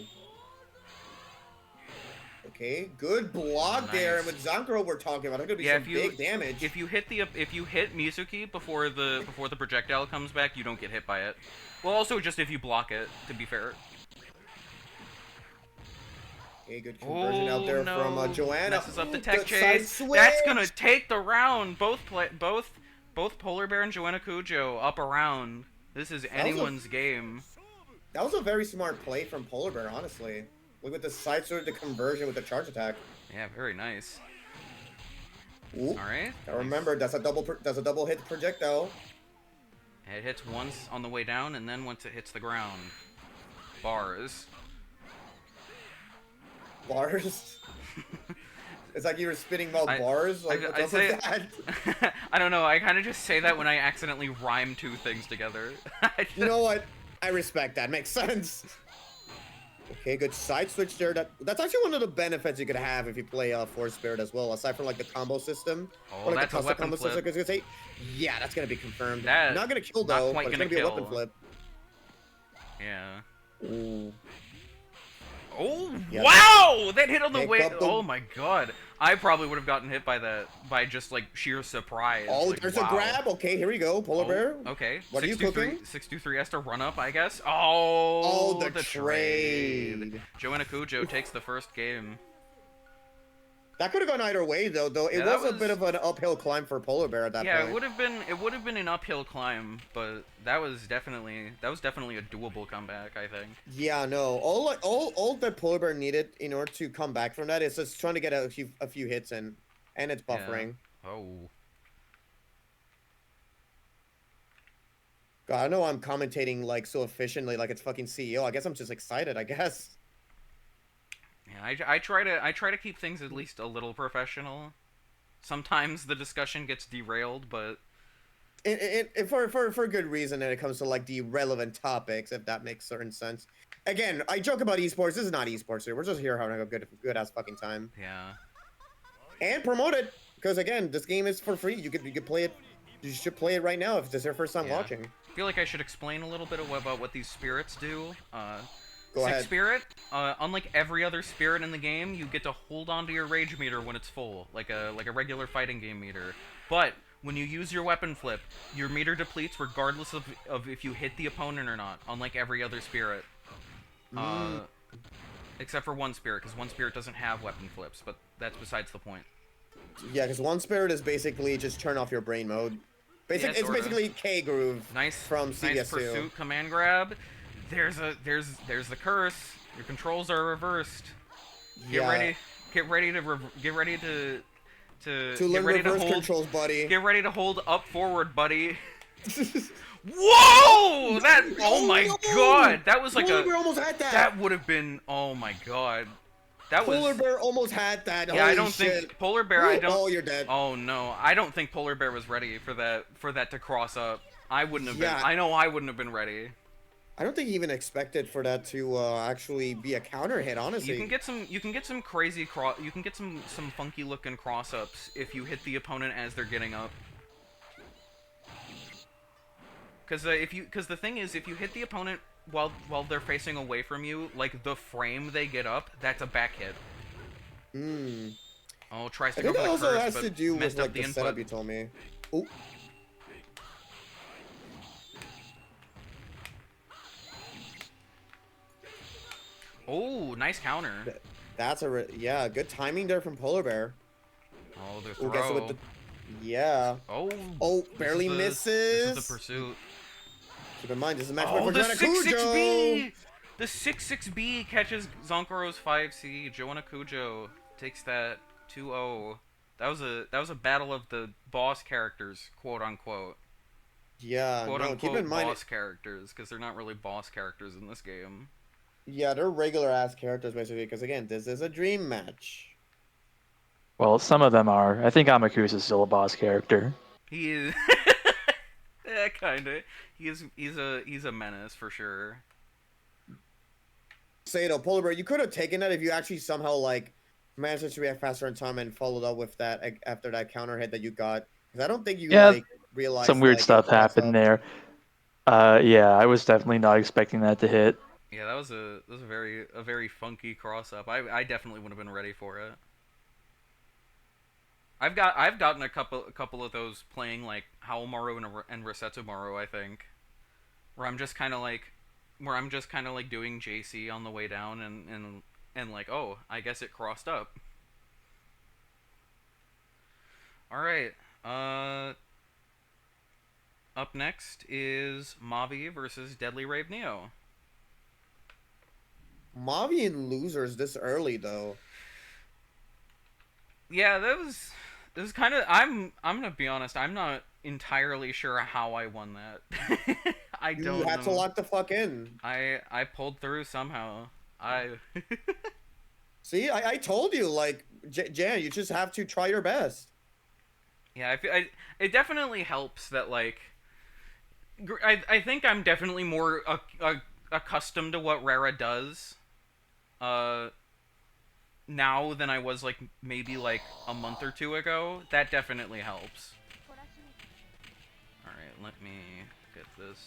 Okay, good block there. And with Zankro, we're talking about. It's gonna be some big damage. If you hit Mizuki before the projectile comes back, you don't get hit by it. Well, also just if you block it, to be fair. Okay, good conversion out there from Joanna. Messes up the tech chase. That's gonna take the round. Both Polar Bear and Joanna Kujo up a round. This is anyone's game. That was a very smart play from Polar Bear, honestly. Look at the side sword, the conversion with the charge attack. Yeah, very nice. Ooh. All right. Now remember, that's a double hit projectile. It hits once on the way down, and then once it hits the ground. Bars. Bars. It's like you were spitting out bars. Like, what's up with that? I don't know. I kind of just say that when I accidentally rhyme two things together. You know what? I respect that. Makes sense. Okay, good side switch there. That's actually one of the benefits you could have if you play Force Spirit as well, aside from like the combo system. Oh, or, like, that's a weapon combo flip. System, say, yeah, that's gonna be confirmed. That, not gonna kill though, but it's gonna be a weapon flip. Yeah. Ooh. Oh, yeah, wow! That hit on the way. Oh my god. I probably would have gotten hit by that by just like sheer surprise. Oh, like, there's a grab. Okay, here we go. Polar Bear. Okay. What are you cooking? 623 has to run up, I guess. Oh, the trade. Joanna Kujo takes the first game. That could have gone either way, though. It was a bit of an uphill climb for Polar Bear at that point. Yeah, it would have been an uphill climb, but that was definitely a doable comeback, I think. Yeah, no. All that Polar Bear needed in order to come back from that is just trying to get a few hits in, and it's buffering. Yeah. Oh. God, I know I'm commentating like so efficiently, like it's fucking CEO. I guess I'm just excited. I guess. Yeah, I try to keep things at least a little professional. Sometimes the discussion gets derailed, but for good reason when it comes to like the relevant topics, if that makes certain sense. Again, I joke about esports. This is not esports here. We're just here having a good ass fucking time. Yeah. And promote it, because again, this game is for free. You could play it You should play it right now if this is your first time Yeah. watching. I feel like I should explain a little bit about what these spirits do. Go Sixth ahead. spirit, unlike every other spirit in the game, you get to hold on to your rage meter when it's full, like a regular fighting game meter. But when you use your weapon flip, your meter depletes regardless of if you hit the opponent or not, unlike every other spirit. Except for one spirit, because one spirit doesn't have weapon flips, but that's besides the point. Yeah, because one spirit is basically just turn off your brain mode. It's sorta. basically K Groove Nice, from nice CBS2. pursuit command grab. There's the curse. Your controls are reversed. Get ready to learn reverse controls, buddy. Get ready to hold up forward, buddy. Whoa! That oh my god! That was like Polar Bear almost had that. That would have been oh my god. That was Polar Bear almost had that. Yeah, Holy I don't shit. think Polar Bear. I don't. Oh, you're dead. Oh no, I don't think Polar Bear was ready for that to cross up. I wouldn't have Yeah. been. I know I wouldn't have been ready. I don't think he even expected for that to actually be a counter hit. Honestly, You can get some crazy you can get some funky looking cross ups if you hit the opponent as they're getting up. Because the thing is, if you hit the opponent while they're facing away from you, like the frame they get up, that's a back hit. Oh, tries to I go think for that the also curse, has but to do with messed up like the the input. setup you told me. Oh. Oh, nice counter. That's yeah, good timing there from Polar Bear. Oh, the Oh, guess throw. with the yeah. Oh, Oh, barely this misses. is the pursuit. Keep in mind, this is a match Oh, for the Joanna 6-6B! Cujo. The 6-6B catches Zonkaro's 5C. Joanna Cujo takes that 2-0. That was a battle of the boss characters, quote unquote. Yeah, Quote no, unquote keep in mind. boss characters, because they're not really boss characters in this game. Yeah, they're regular ass characters basically. Because again, this is a dream match. Well, some of them are. I think Amakusa is still a boss character. He is. Yeah, kinda. He's a menace for sure. Say though, Polar Bear, you could have taken that if you actually somehow like managed to react faster in time and followed up with that after that counter hit that you got. Because I don't think you like realized Some weird like, stuff it crossed happened up. there. Yeah, I was definitely not expecting that to hit. Yeah, that was a very funky cross up. I definitely would have been ready for it. I've gotten a couple of those playing like Howlmaru and Resetsumaru, I think, where I'm just kind of like doing JC on the way down and like, oh, I guess it crossed up. All right. Up next is Mavi versus Deadly Rave Neo. Mavi and losers this early though. Yeah, that was kind of. I'm gonna be honest. I'm not entirely sure how I won that. I don't. You had to know. lock the fuck in. I pulled through somehow. See, I told you, like, Jan, you just have to try your best. Yeah, it definitely helps that like. I think I'm definitely more accustomed to what Rara does. Now than I was like maybe like a month or two ago. That definitely helps. Alright, let me get this.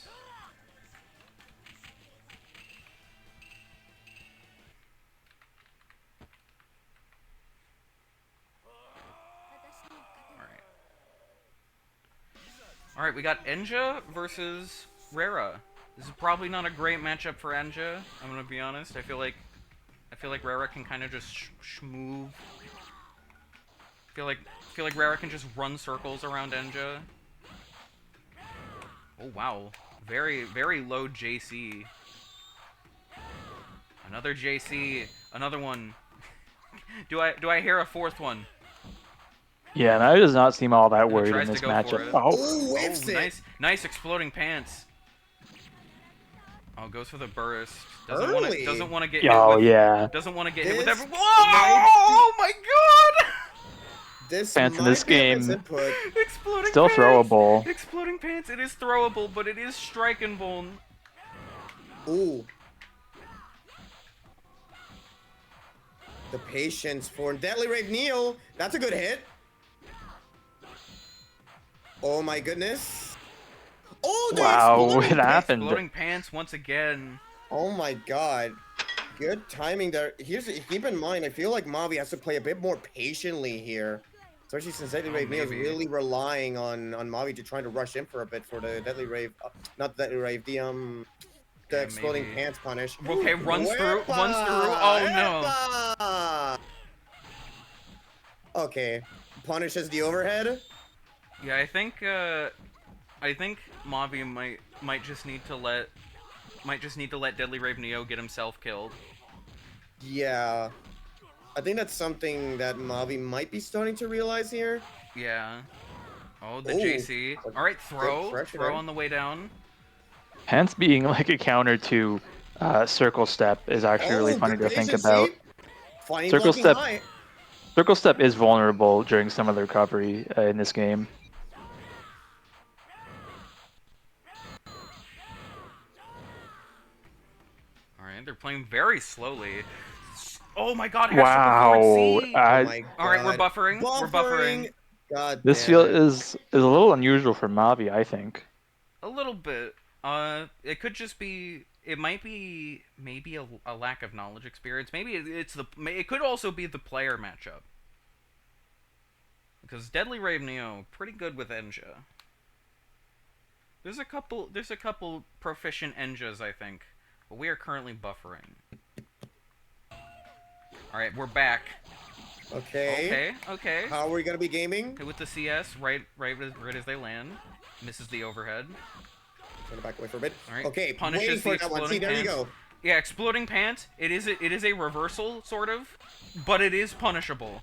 Alright, we got Enja versus Rara. This is probably not a great matchup for Enja, I'm gonna be honest. I feel like Rara can kind of just move. Feel like Rara can just run circles around Enja. Oh wow, very low JC. Another JC, another one. Do I hear a fourth one? Yeah, and I does not seem all that And it worried in tries to this go for matchup. it. Oh, whiffs it. Nice exploding pants. Oh, goes for the burst. Early. Doesn't want to get Oh, hit with. yeah. Doesn't want to get hit with This every. Whoa! Oh my god! This Pants in might this be a game. misinput. Exploding Still pants. throwable. Exploding pants. It is throwable, but it is strikeable. Ooh. The patience for Deadly Rave Neo. That's a good hit. Oh my goodness. Oh, the Wow, what exploding happened? Exploding pants once again. Oh my god. Good timing there. Keep in mind, I feel like Mavi has to play a bit more patiently here. Especially since Deadly Rave Neo is maybe. really relying on Mavi to try to rush in for a bit for the Deadly Rave, not the Deadly Rave, the Yeah, exploding maybe. pants punish. Okay, runs through. Wepa! Oh no. Wepa! Okay, punishes the overhead. Yeah, I think Mavi might just need to let Deadly Rave Neo get himself killed. Yeah, I think that's something that Mavi might be starting to realize here. Yeah. Oh, the Ooh, JC. All right, good pressure there. throw on the way down. Pants being like a counter to circle step is actually really Oh, funny good to think patience, about. see? Finding Circle blocking step, high. circle step is vulnerable during some of the recovery in this game. All right, they're playing very slowly. Oh my God, hash triple forward Wow, C. Oh my god. All right, we're buffering. We're buffering God this damn feel it. is a little unusual for Mavi, I think. a little bit. It could just be. It might be maybe a lack of knowledge experience. Maybe it's the. It could also be the player matchup. Because Deadly Rave Neo pretty good with Enja. There's a couple proficient Enjas, I think, but we are currently buffering. All right, we're back. Okay. Okay. How are we gonna be gaming? Hit with the CS right as they land. Misses the overhead. Trying to back away for a bit. All right. Okay, Punishes waiting the for that one. See, exploding there you pants. go. Yeah, exploding pants. It is a reversal sort of, but it is punishable.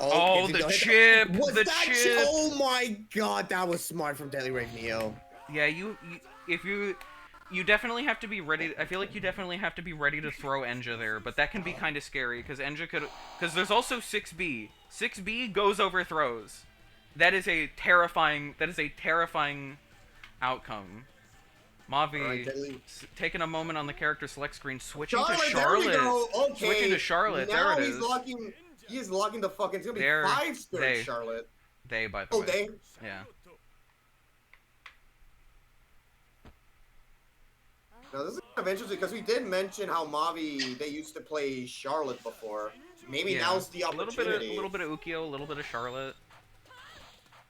Oh, okay, the so chip! Was The that chip! Oh my god, that was smart from Deadly Rave Neo. Yeah, you definitely have to be ready. I feel like you definitely have to be ready to throw Enja there, but that can be kind of scary because there's also 6B. 6B goes over throws. That is a terrifying outcome. Mavi Right, taking a moment on the character select screen, switching to Charlotte, there we Charlotte. go. Okay. Switching to Charlotte. Now There it he's is. locking. He is locking the fucking. It's gonna be There, 5 Spirit they. Charlotte. They, by the way. They. Yeah. Now this is kind of interesting because we did mention how Mavi they used to play Charlotte before. Maybe Yeah. now's the A opportunity. little bit of Ukyo, a little bit of Charlotte.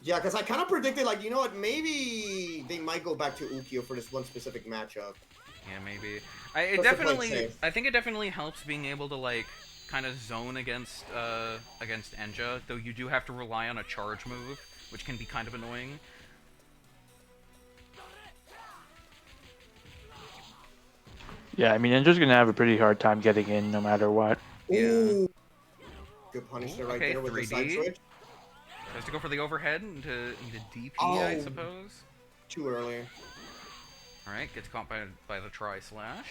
Yeah, because I kind of predicted, like, you know what, maybe they might go back to Ukyo for this one specific matchup. Yeah, maybe. I think it definitely helps being able to like kind of zone against Enja, though you do have to rely on a charge move, which can be kind of annoying. Yeah, I mean, Ninja's gonna have a pretty hard time getting in no matter what. Yeah. Ooh. Good punisher right Okay, there with the 3D. side switch. Tries to go for the overhead into DP, I Oh. suppose. Too early. All right, gets caught by the try slash.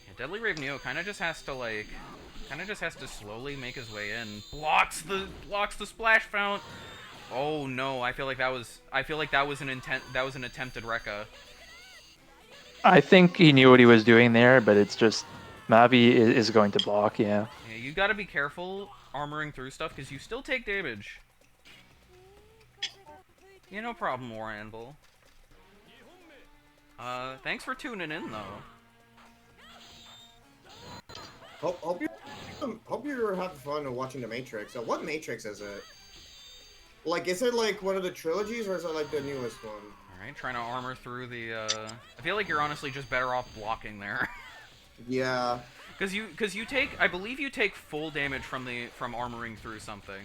Yeah, Deadly Rave Neo kind of just has to slowly make his way in. Blocks the splash fount. Oh no, I feel like that was an attempted Rekka. I think he knew what he was doing there, but it's just Mavi is going to block. Yeah. Yeah, you gotta be careful armoring through stuff because you still take damage. Yeah, no problem, War Anvil. Thanks for tuning in though. Hope you're having fun watching the Matrix. So what Matrix is it? Like, is it like one of the trilogies or is it like the newest one? Alright, trying to armor through the, I feel like you're honestly just better off blocking there. Yeah. Because you take, I believe you take full damage from armoring through something.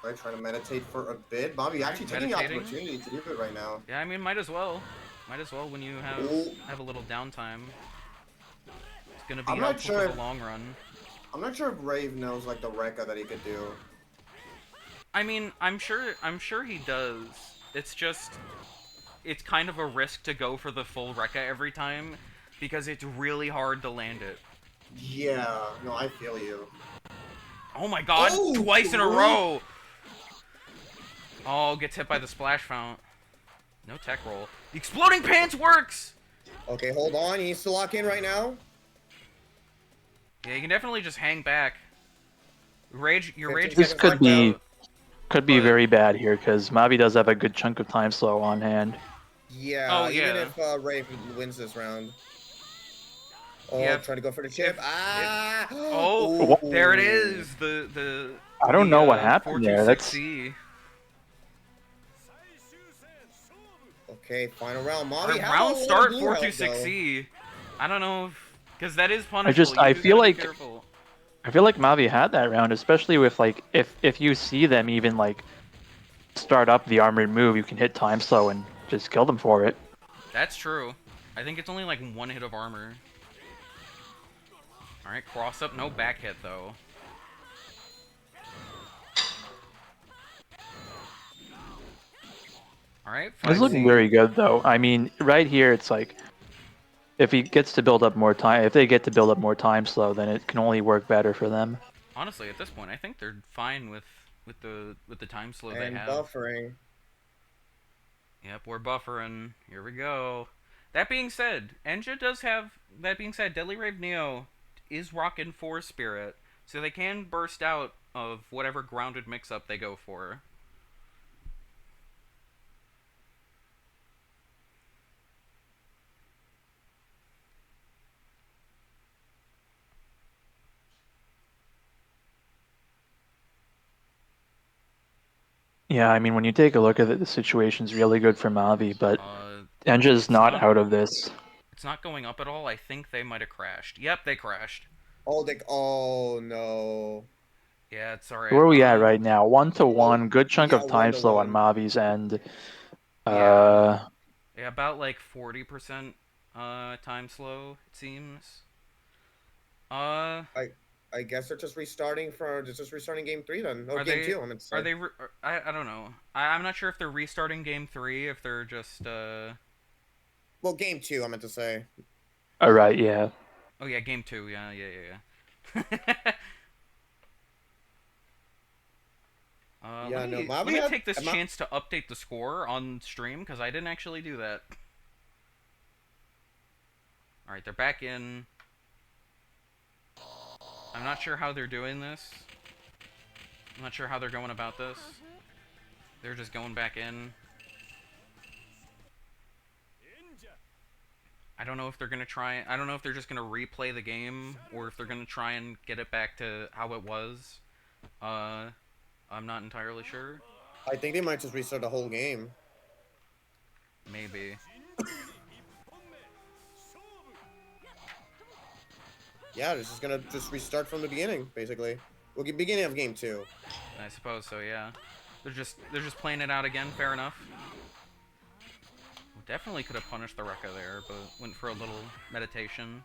Right, trying to meditate for a bit. Bobby actually taking the meditating. opportunity to do it right now. Yeah, I mean, might as well. Might as well when you Ooh. have a little downtime. It's gonna be I'm not helpful sure for if- the long run. I'm not sure if Rave knows like the Rekka that he could do. I mean, I'm sure he does. It's just, it's kind of a risk to go for the full Rekka every time, because it's really hard to land it. Yeah, no, I feel you. Oh my god, Oh, twice in a really? row! Oh, gets hit by the splash fount. No tech roll. The exploding pants works! Okay, hold on. He needs to lock in right now. Yeah, you can definitely just hang back. Your 15 rage This gets seconds could left wiped be out, could be but very bad here because Mavi does have a good chunk of time slow on hand. Yeah, oh even yeah, if Ray wins this round. Oh, yeah. trying to go for the chip. If Ah! oh, What? there it Ooh. is. The I don't know what happened there. That's 426C. Okay, final round. Our Mavi, how about round a little start blue health, though? 426C. I don't know if because that is I punishable. just You do gotta be careful. I feel like Mavi had that round, especially with like if you see them even like start up the armored move, you can hit time slow and just kill them for it. That's true. I think it's only like one hit of armor. All right, cross up, no back hit though. All right, This looks 5C. very good though. I mean, right here it's like if he gets to build up more time, if they get to build up more time slow, then it can only work better for them. Honestly, at this point, I think they're fine with the time slow they And have. buffering. Yep, we're buffering. Here we go. That being said, Enja does have. That being said, Deadly Rave Neo is rocking 4 Spirit, so they can burst out of whatever grounded mix-up they go for. Yeah, I mean, when you take a look at it, the situation's really good for Mavi, but Enja's It's not not. out of this. It's not going up at all. I think they might have crashed. Yep, they crashed. Oh, oh no. Yeah, it's Where alright. are we at right now? One to Oh, one, good chunk yeah, of one time to slow on one. Mavi's end. Yeah. Uh, Yeah, about like 40% time slow, it seems. Uh, I guess they're just restarting game 3 then. Or are game they 2, I meant to are say. they I don't know. I'm not sure if they're restarting game 3, if they're just Well, game 2, I meant to say. all right, yeah. oh yeah, game 2. Yeah. Yeah, no, Let Mavi me had take this chance to update the score on stream because I didn't actually do that. All right, they're back in. I'm not sure how they're doing this. I'm not sure how they're going about this. They're just going back in. I don't know if they're gonna try. I don't know if they're just gonna replay the game or if they're gonna try and get it back to how it was. I'm not entirely sure. I think they might just restart the whole game. Maybe. Yeah, they're just gonna restart from the beginning, basically. Well, beginning of game 2. I suppose so. Yeah. They're just playing it out again. Fair enough. Definitely could have punished the Rekka there, but went for a little meditation.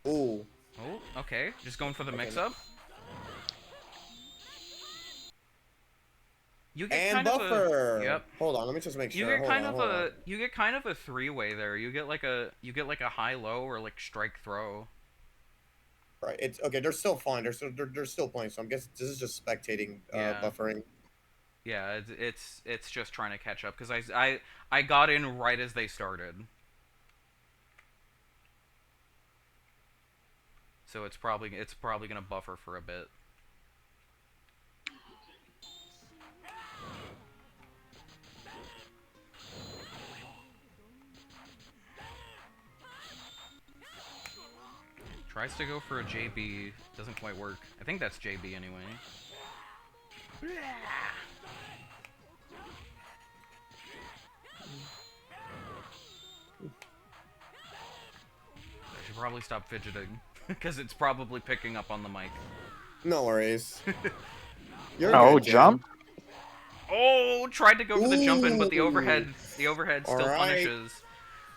Ooh. Oh, okay. Just going for the Okay. mix-up. You get And kind of buffer. a yep. Hold on, let me just make You sure. get kind of a you get kind of a three-way there. You get like a high-low or like strike-throw. Right. It's okay. They're still fine. They're still playing. So I'm guessing this is just spectating, Yeah. buffering. Yeah, it's just trying to catch up because I got in right as they started. So it's probably gonna buffer for a bit. Tries to go for a JB, doesn't quite work. I think that's JB anyway. I should probably stop fidgeting because it's probably picking up on the mic. No worries. You're Oh, good, Jim. jump? Oh, tried to go for the jump in, but the Ooh. overhead still Alright. punishes.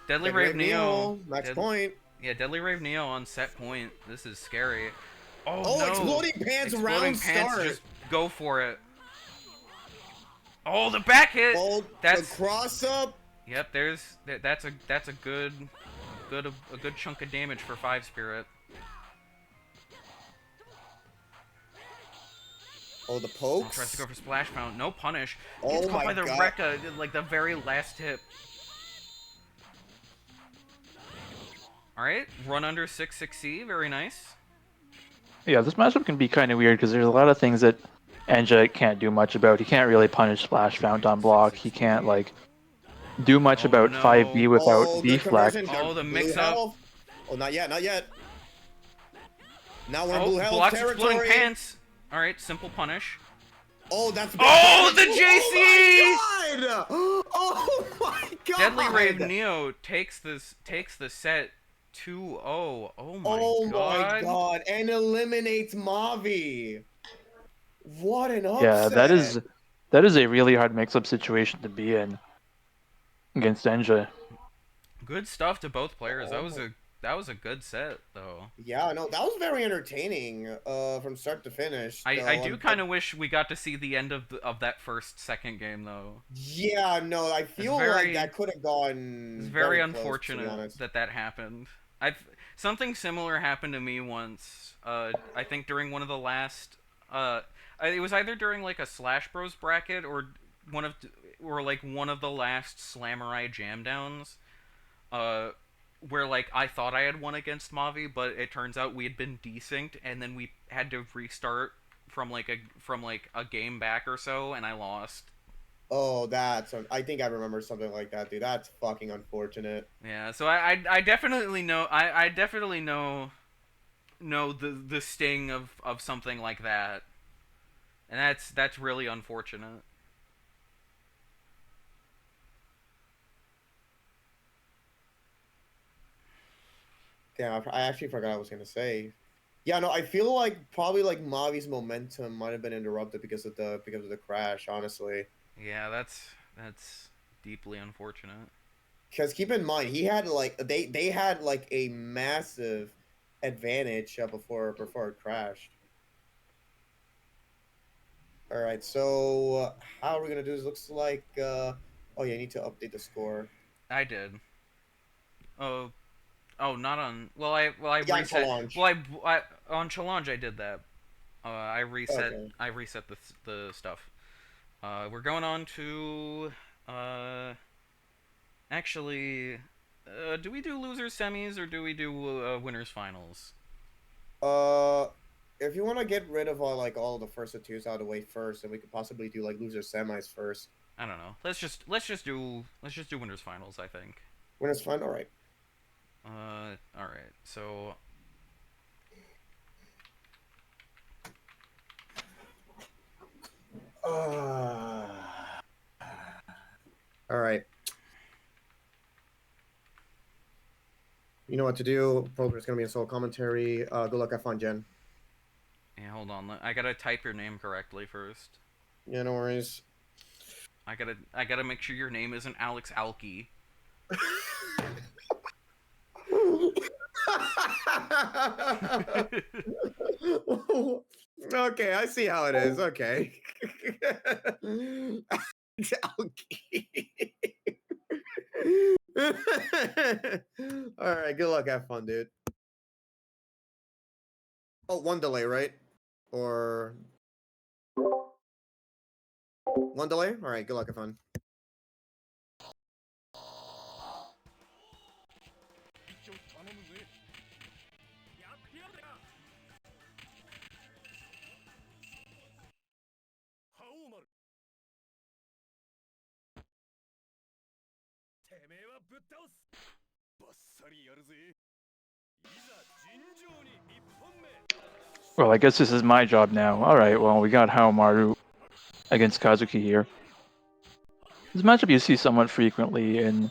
Deadly Dead Rave Neo. Max point. Yeah, Deadly Rave Neo on set point. This is scary. Oh, Oh, no. exploding pants round start. Just go for it. Oh, the back hit. Oh, That's the cross up. Yep. That's a good chunk of damage for 5 Spirit. Oh, the Oh, tries to pokes. go for Splash Fountain. No punish. Gets Oh caught my by the god. Rekka, like the very last hit. Alright, run under 6-6C. Very nice. Yeah, this matchup can be kind of weird because there's a lot of things that Enja can't do much about. He can't really punish Splash Fountain on block. He can't, 6-6C. like, do much Oh about 5B no. without Oh, good deflect. conversion. Oh, the Blue mix-up. health. Oh, not yet, not yet. Now we're in Oh, blue health blocks exploding territory. pants. Alright, simple punish. Oh, that's big Oh, damage. the JC! Oh my god! Oh my god! Deadly Rave Neo takes the set 2-0. Oh my Oh my god. god! And eliminates Mavi. What an Yeah, upset! that is a really hard mix-up situation to be in against Enja. Good stuff to both players. Oh. That was a good set though. Yeah, no, that was very entertaining. From start to finish. I Though, do kind of wish we got to see the end of that second game though. yeah, no, I It's feel like very that could have it's gone very very close, to be unfortunate honest. that that happened. I've something similar happened to me once. I think during one of the last it was either during like a Slash Bros bracket one of one of the last Slamurai Jam Downs. Uh where like I thought I had won against Mavi, but it turns out we had been desynced and then we had to restart from like a game back or so and I lost. Oh, I think I remember something like that, dude. That's fucking unfortunate. Yeah, so I definitely know I definitely know the sting of something like that. And that's really unfortunate. Damn, I actually forgot what I was gonna say. Yeah, no, I feel like probably like Mavi's momentum might have been interrupted because of the crash, honestly. Yeah, that's deeply unfortunate. Because keep in mind, he had like they had like a massive advantage before it crashed. All right, so how are we gonna do this? Looks like oh yeah, I need to update the score. I did. Oh, oh, not on. Well I Yeah, reset. challenge. I on challenge I did that. Okay. I reset the stuff. We're going on to uh actually do we do losers semis or do we do winners finals? Uh, if you want to get rid of all the first and twos out of the way first, then we could possibly do like loser semis first. I don't know. Let's just do winners finals, I think. When it's fun, all right. All right. So All right. You know what to do. Poker's gonna be a solo commentary. Good luck. Have fun, Jen. yeah, hold on. I gotta type your name correctly first. Yeah, no worries. I gotta make sure your name isn't Alex Alki. Okay, I see how it is. Okay. All right, good luck. Have fun, dude. Oh, one delay, right? Or one delay? All right, good luck. Have fun. Well, I guess this is my job now. Alright, well, we got Haomaru against Kazuki here. This matchup you see somewhat frequently in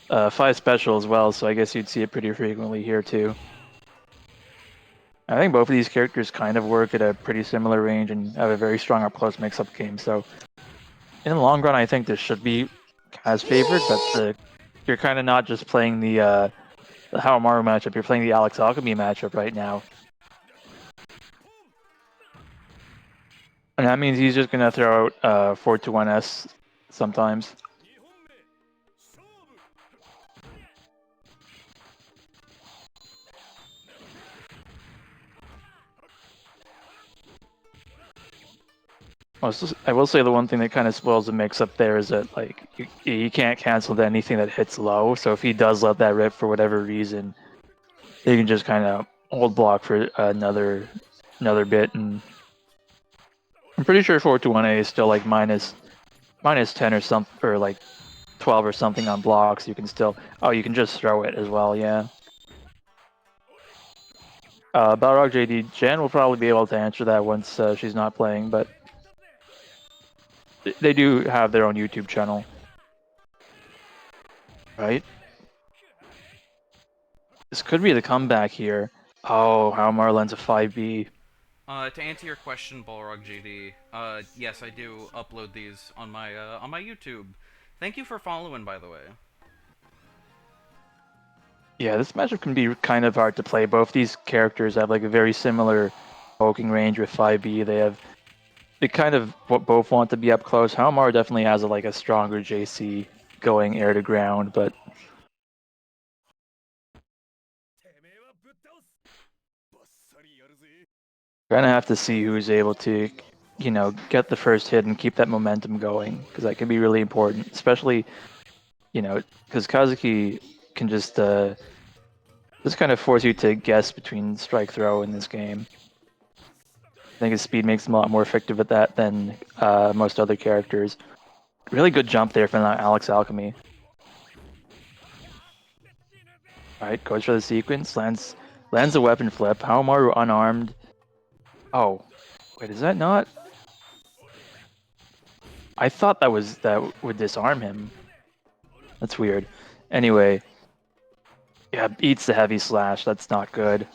5 Special as well, so I guess you'd see it pretty frequently here too. I think both of these characters kind of work at a pretty similar range and have a very strong up-close mix-up game, so in the long run, I think this should be Kaz favored, but you're kind of not just playing the Haomaru matchup, you're playing the Alex Alchemy matchup right now. And that means he's just going to throw out 4-1S sometimes. I will say the one thing that kind of spoils the mix up there is that like you can't cancel anything that hits low. So if he does let that rip for whatever reason, you can just kind of hold block for another bit, and I'm pretty sure 421A is still like minus 10 or something, or like 12 or something on blocks. You can still you can just throw it as well. Yeah. Balrog JD Jan will probably be able to answer that once she's not playing, but they do have their own YouTube channel, right? This could be the comeback here. Oh, how Marlen's a 5B. To answer your question, Balrog JD, yes, I do upload these on my YouTube. Thank you for following, by the way. Yeah, this matchup can be kind of hard to play. Both these characters have like a very similar poking range with 5B. They kind of both want to be up close. Haomar definitely has like a stronger JC going air to ground, but gonna have to see who's able to, get the first hit and keep that momentum going, because that can be really important, especially, because Kazuki can just kind of force you to guess between strike throw in this game. I think his speed makes him a lot more effective at that than most other characters. Really good jump there from Alex Alchemy. Alright, goes for the sequence, lands a weapon flip. Haomaru unarmed. Oh, wait, is that not? I thought that would disarm him. That's weird. Anyway, yeah, eats the heavy slash. That's not good.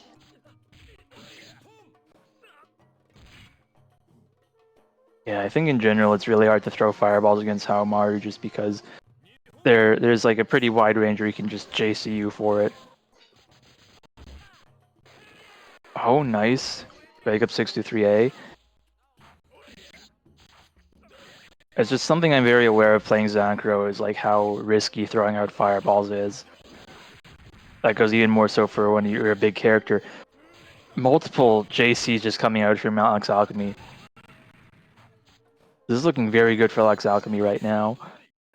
Yeah, I think in general it's really hard to throw fireballs against Haomaru just because there's like a pretty wide range where you can just JC you for it. Oh, nice. Break up 6-3A. It's just something I'm very aware of playing Zankro is like how risky throwing out fireballs is. That goes even more so for when you're a big character. Multiple JCs just coming out from Alex Alchemy. This is looking very good for Alex Alchemy right now.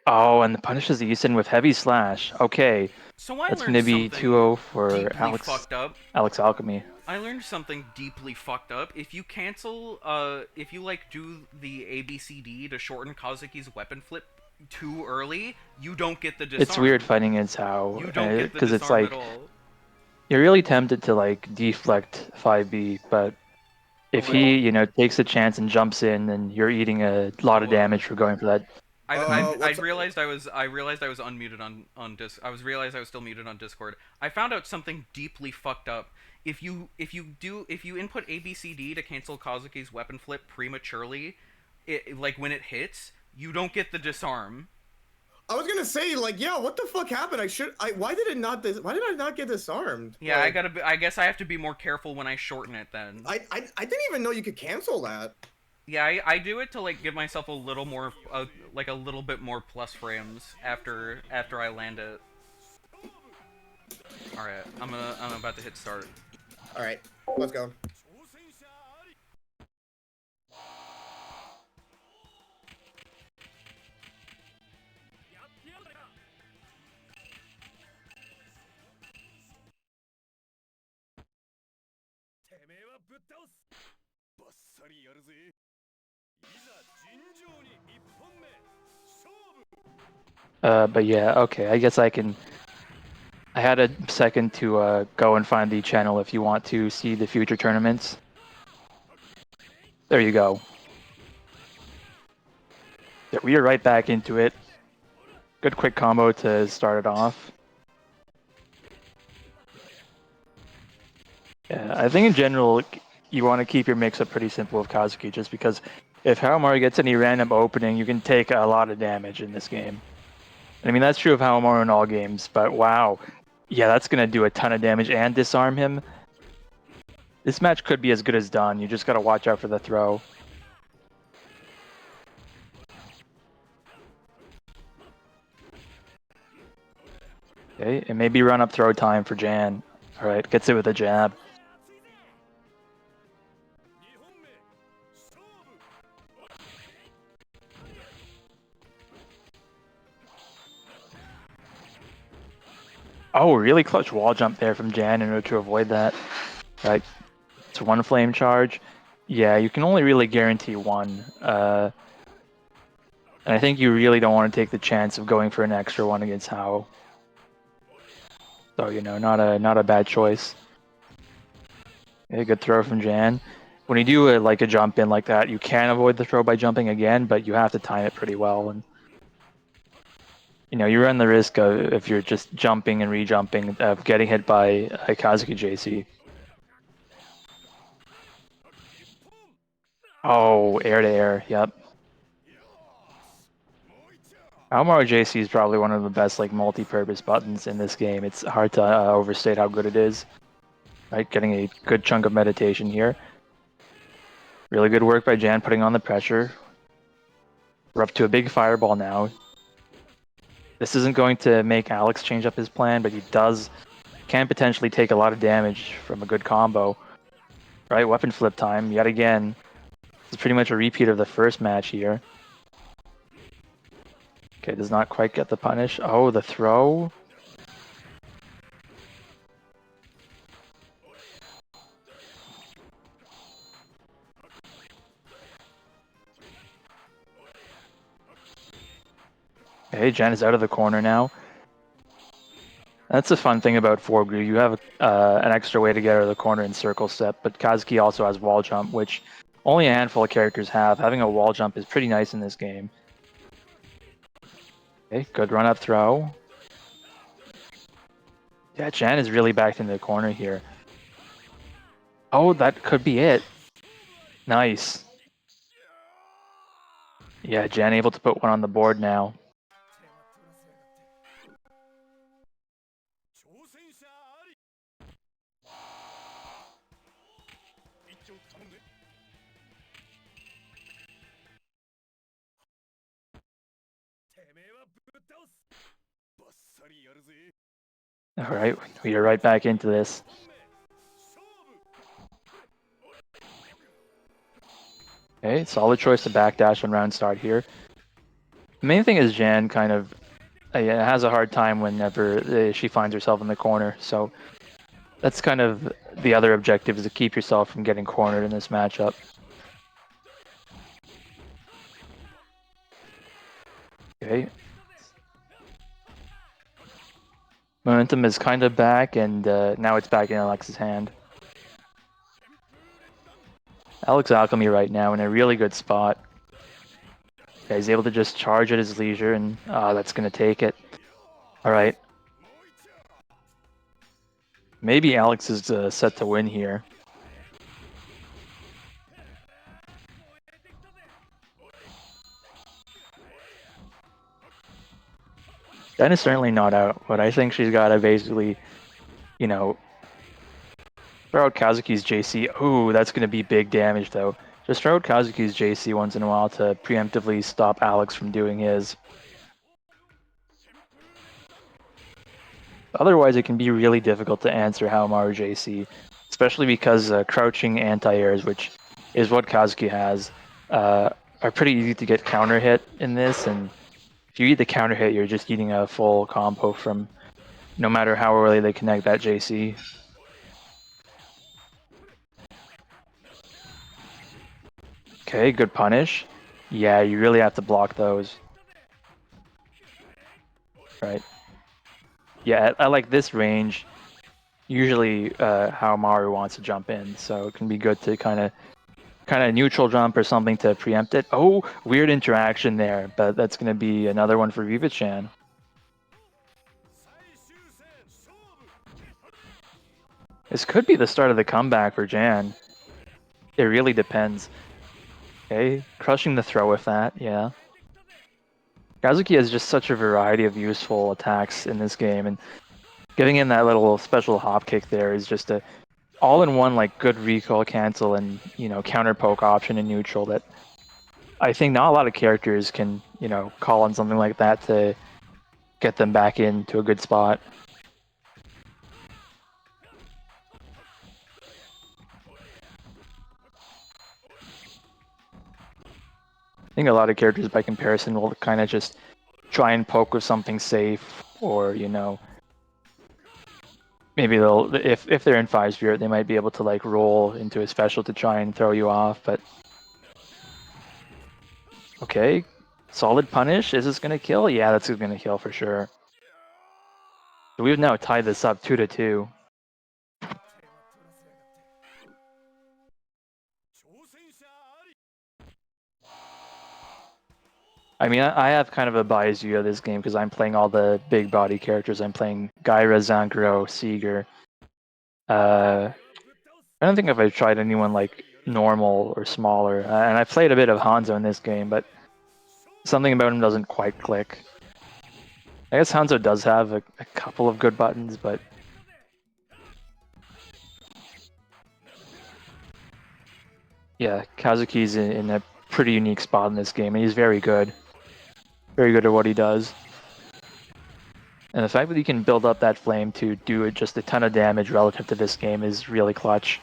Oh, and punishes the Easton with heavy slash. Okay, So I that's learned gonna be something 2-0 for deeply fucked up. Alex Alchemy. I learned something deeply fucked up. If you cancel, if you like do the ABCD to shorten Kazuki's weapon flip too early, you don't get the disarm. It's weird fighting against how, You don't get the because it's disarm like at all. you're really tempted to like deflect 5B, but if he, takes a chance and jumps in, then you're eating a lot of damage for going for that. I realized I was unmuted I realized I was still muted on Discord. I found out something deeply fucked up. If you input ABCD to cancel Kazuki's weapon flip prematurely, like when it hits, you don't get the disarm. I was gonna say, like, yeah, what the fuck happened? Why did I not get disarmed? Yeah, like, I guess I have to be more careful when I shorten it then. I didn't even know you could cancel that. Yeah, I do it to like give myself a little more, like a little bit more plus frames after I land it. All right, I'm about to hit start. All right, let's go. But yeah, okay, I guess I had a second to go and find the channel if you want to see the future tournaments. There you go. Yeah, we are right back into it. Good quick combo to start it off. Yeah, I think in general, you want to keep your mix-up pretty simple with Kazuki, just because if Haomaru gets any random opening, you can take a lot of damage in this game. I mean, that's true of Haomaru in all games, but wow. Yeah, that's going to do a ton of damage and disarm him. This match could be as good as done. You just got to watch out for the throw. Okay, and maybe run up throw time for Jan. All right, gets it with a jab. Oh, really clutch wall jump there from Jan in order to avoid that. Right. It's one flame charge. Yeah, you can only really guarantee one. And I think you really don't want to take the chance of going for an extra one against Hao. So, you know, not a bad choice. Okay, good throw from Jan. When you do like a jump in like that, you can avoid the throw by jumping again, but you have to time it pretty well. And you know, you run the risk of, if you're just jumping and re-jumping, of getting hit by Kazuki JC. Oh, air to air, yep. Almaro JC is probably one of the best like multi-purpose buttons in this game. It's hard to overstate how good it is. Right, getting a good chunk of meditation here. Really good work by Jan putting on the pressure. We're up to a big fireball now. This isn't going to make Alex change up his plan, but he can potentially take a lot of damage from a good combo. Right, weapon flip time yet again. This is pretty much a repeat of the first match here. Okay, does not quite get the punish. Oh, the throw. Okay, Jen is out of the corner now. That's the fun thing about Forgu. You have an extra way to get out of the corner in circle step, but Kazuki also has wall jump, which only a handful of characters have. Having a wall jump is pretty nice in this game. Okay, good run up throw. Yeah, Jan is really backed into the corner here. Oh, that could be it. Nice. Yeah, Jan able to put one on the board now. All right, we are right back into this. Okay, solid choice to backdash on round start here. The main thing is Jan kind of has a hard time whenever she finds herself in the corner, so that's kind of the other objective, is to keep yourself from getting cornered in this matchup. Okay. Momentum is kind of back, and now it's back in Alex's hand. Alex Alchemy right now in a really good spot. Okay, he's able to just charge at his leisure, and that's going to take it. All right. Maybe Alex is set to win here. Jen is certainly not out, but I think she's got to basically, you know, throw out Kazuki's JC. Ooh, that's going to be big damage, though. Just throw out Kazuki's JC once in a while to preemptively stop Alex from doing his. Otherwise, it can be really difficult to answer Haomaru JC, especially because crouching anti-airs, which is what Kazuki has, are pretty easy to get counter hit in this, and if you eat the counter hit, you're just eating a full combo from no matter how early they connect that JC. Okay, good punish. Yeah, you really have to block those. Right. Yeah, at like this range, usually how Maru wants to jump in, so it can be good to kind of neutral jump or something to preempt it. Oh, weird interaction there, but that's going to be another one for Viva-chan. This could be the start of the comeback for Jan. It really depends. Okay, crushing the throw with that, yeah. Kazuki has just such a variety of useful attacks in this game, and giving in that little special hop kick there is just a all-in-one like good recoil cancel and, you know, counter poke option in neutral that I think not a lot of characters can, you know, call on something like that to get them back into a good spot. I think a lot of characters by comparison will kind of just try and poke with something safe, or, you know, maybe they'll if they're in 5 spirit, they might be able to like roll into a special to try and throw you off. But okay, solid punish. Is this gonna kill? Yeah, that's gonna kill for sure. So we've now tied this up 2-2. I mean, I have kind of a biased view of this game because I'm playing all the big body characters. I'm playing Gyra, Zankro, Seeger. I don't think I've tried anyone like normal or smaller. And I played a bit of Hanzo in this game, but something about him doesn't quite click. I guess Hanzo does have a couple of good buttons, but yeah, Kazuki's in a pretty unique spot in this game, and he's very good. Very good at what he does. And the fact that he can build up that flame to do just a ton of damage relative to this game is really clutch.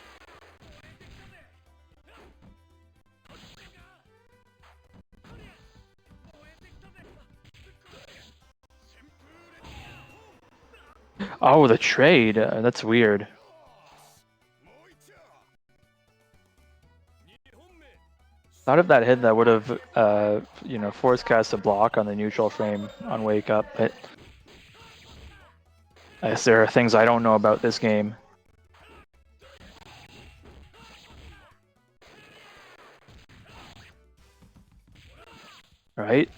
Oh, the trade. That's weird. Thought if that hit, that would have, force cast a block on the neutral frame on Wake Up, but I guess there are things I don't know about this game. Right?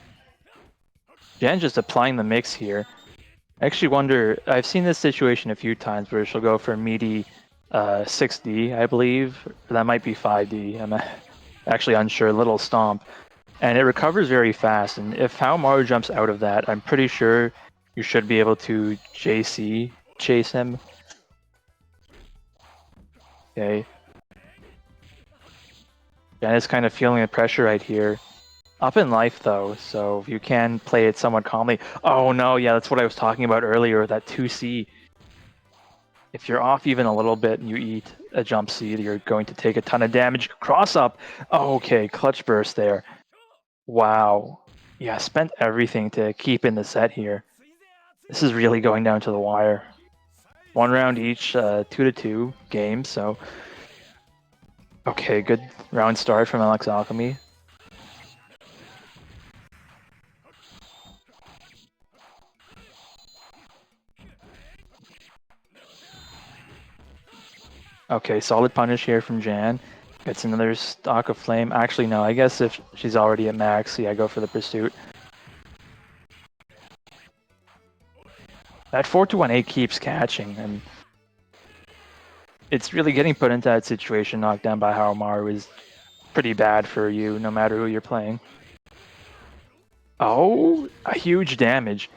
Jan just applying the mix here. I actually wonder, I've seen this situation a few times where she'll go for meaty 6D, I believe. That might be 5D. I'm actually unsure. Little stomp. And it recovers very fast. And if Haomaru jumps out of that, I'm pretty sure you should be able to JC chase him. Okay. Jan is kind of feeling the pressure right here. Up in life, though, so you can play it somewhat calmly. Oh, no, yeah, that's what I was talking about earlier, that 2C. If you're off even a little bit and you eat a jump seed, you're going to take a ton of damage. Cross up! Oh, okay, clutch burst there. Wow. Yeah, spent everything to keep in the set here. This is really going down to the wire. 1 round each, 2-2 game, so... Okay, good round start from Alex Alchemy. Okay, solid punish here from Jan. Gets another stock of flame. Actually, no, I guess if she's already at max, yeah, go for the pursuit. That 4-1-8 keeps catching, and it's really getting put into that situation. Knocked down by Haomaru is pretty bad for you, no matter who you're playing. Oh, a huge damage.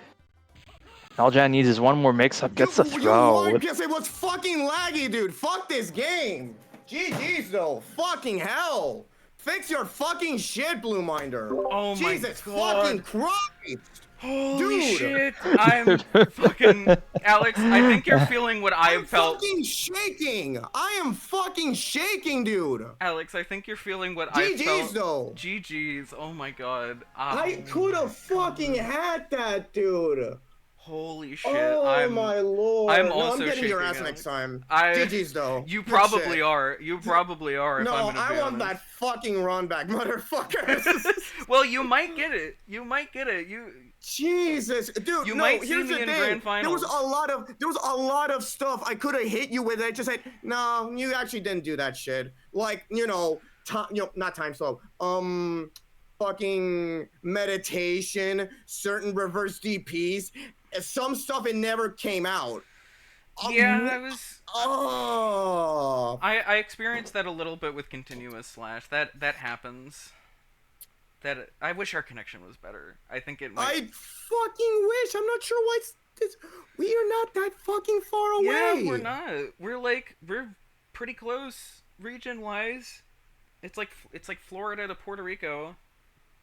All Jan needs is one more mix-up. Gets the throw. Your PSA was fucking laggy, dude. Fuck this game. GG's though. Fucking hell. Fix your fucking shit, Blue Minder. Oh my Jesus God. fucking Christ. Holy Dude. shit! I'm fucking Alex. I think you're feeling what I've felt. I'm fucking shaking. I am fucking shaking, dude. Alex, I think you're feeling what I felt. GG's though. GG's. Oh my God. I could have fucking had that, dude. Holy shit! Oh my lord! I'm no, also I'm getting your shaking, ass Alex. next time. I- GG's though. You Good probably shit. are. You probably are. If No, I'm gonna I be want honest. that fucking run back, motherfuckers. Well, you might get it. You might get it. Jesus, dude. You no, might see here's me the in thing. grand finals. There was a lot of stuff I could have hit you with. I just said, no, you actually didn't do that shit. Like, not time slow. Fucking meditation, certain reverse DPs, some stuff it never came out. Yeah, I was. Oh. I experienced that a little bit with continuous slash. That happens. That I wish our connection was better. I think it might. I fucking wish. I'm not sure why we are not that fucking far away. Yeah, we're not. We're pretty close region wise. It's like Florida to Puerto Rico.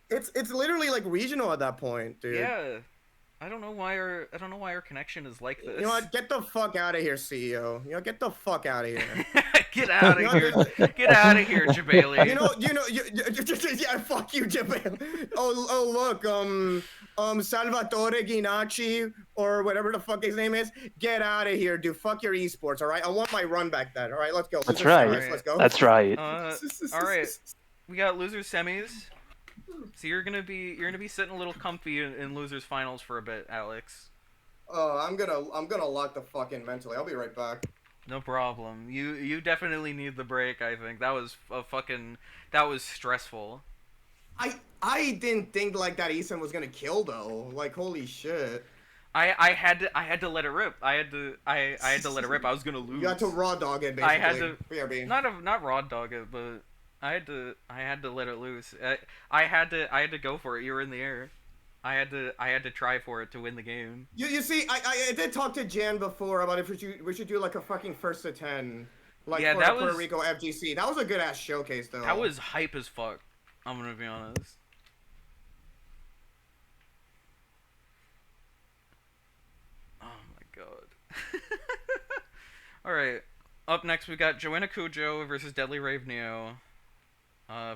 It's literally like regional at that point, dude. Yeah. I don't know why our connection is like this. You know what? Get the fuck out of here, CEO. You know, get the fuck out of here. Get out of here. Get out of here, Jabali. Yeah, fuck you, Japan. Oh, look, Salvatore Ginacci, or whatever the fuck his name is, get out of here, dude. Fuck your esports, all right? I want my run back then, all right? Let's go. That's Losers right. semis, let's go. That's right. All right. We got losers semis. So you're gonna be sitting a little comfy in losers finals for a bit, Alex. Oh, I'm gonna lock the fuck in mentally. I'll be right back. No problem. You definitely need the break. I think that was stressful. I didn't think like that Ethan was gonna kill though. Like holy shit. I had to let it rip. I had to let it rip. I was gonna lose. You got to raw dog it basically. I had to BRB. not raw dog it, but I had to let it loose. I had to go for it. You were in the air. I had to try for it to win the game. You see, I did talk to Jan before about if we should do like a fucking 1st to 10, like Yeah, for that the Puerto was- Rico FGC. That was a good ass showcase though. That was hype as fuck. I'm gonna be honest. Oh my god. Alright. Up next we got Joanna Cujo versus Deadly Rave Neo.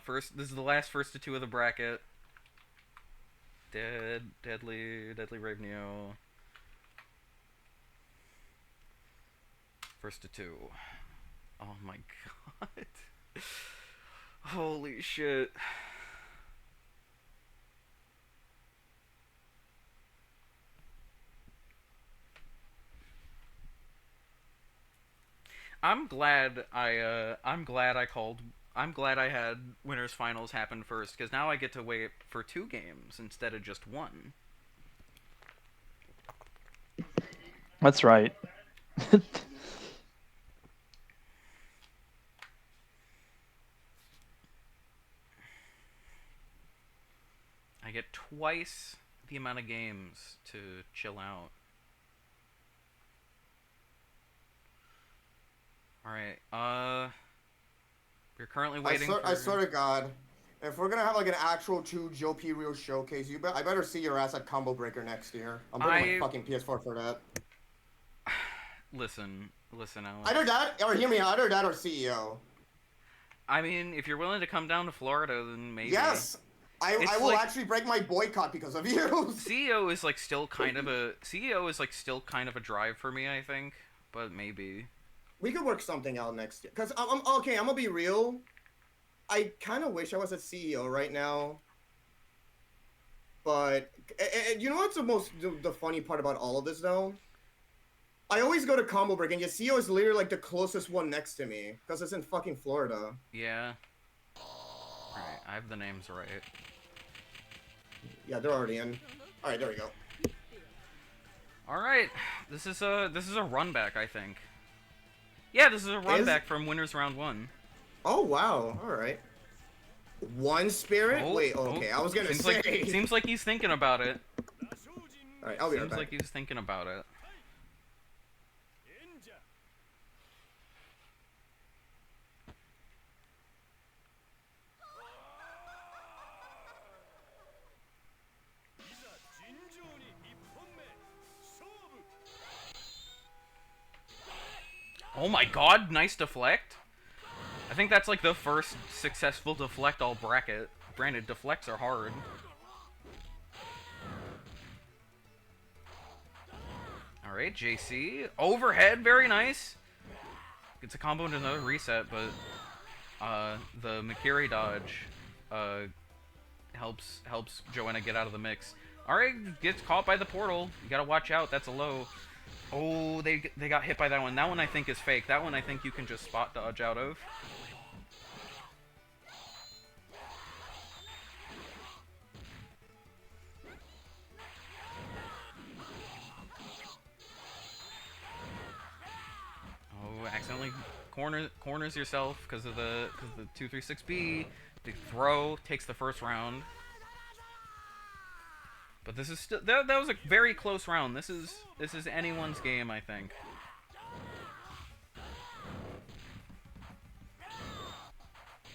This is the last first to 2 of the bracket. Deadly Rave Neo. First to 2. Oh my god. Holy shit. I'm glad I had winners finals happen first, because now I get to wait for 2 games instead of just 1. That's right. I get twice the amount of games to chill out. Alright, we're currently waiting for... I swear to God, if we're gonna have like an actual true Joe P. Real showcase, I better see your ass at Combo Breaker next year. I'm bringing my fucking PS4 for that. Listen, Alex. Either that, or hear me out, either that or CEO. I mean, if you're willing to come down to Florida, then maybe. Yes! I will like- actually break my boycott because of you. CEO is like still kind of a drive for me, I think, but maybe. We could work something out next year. Cause I'm okay. I'm gonna be real. I kind of wish I was a CEO right now. But you know what's the funny part about all of this though? I always go to Combo Break and yet CEO is literally like the closest one next to me because it's in fucking Florida. Yeah. Alright, I have the names right. Yeah, they're already in. All right, there we go. All right, this is a run back, I think. Yeah, this is a run back from winners round 1. Oh wow! All right. One spirit. Oh, Wait. Okay, I was gonna say. Seems like he's thinking about it. All right, I'll be right Seems back. like he's thinking about it. Oh my god, nice deflect. I think that's like the first successful deflect all bracket. Granted, deflects are hard. Alright, JC. Overhead, very nice. Gets a combo into another reset, but the Mikiri dodge helps Joanna get out of the mix. Alright, gets caught by the portal. You gotta watch out, that's a low. Oh, they got hit by that one. That one I think is fake. That one I think you can just spot dodge out of. Oh, accidentally corners yourself because of the 236B. Big throw takes the first round. But this is still that was a very close round. This is anyone's game, I think.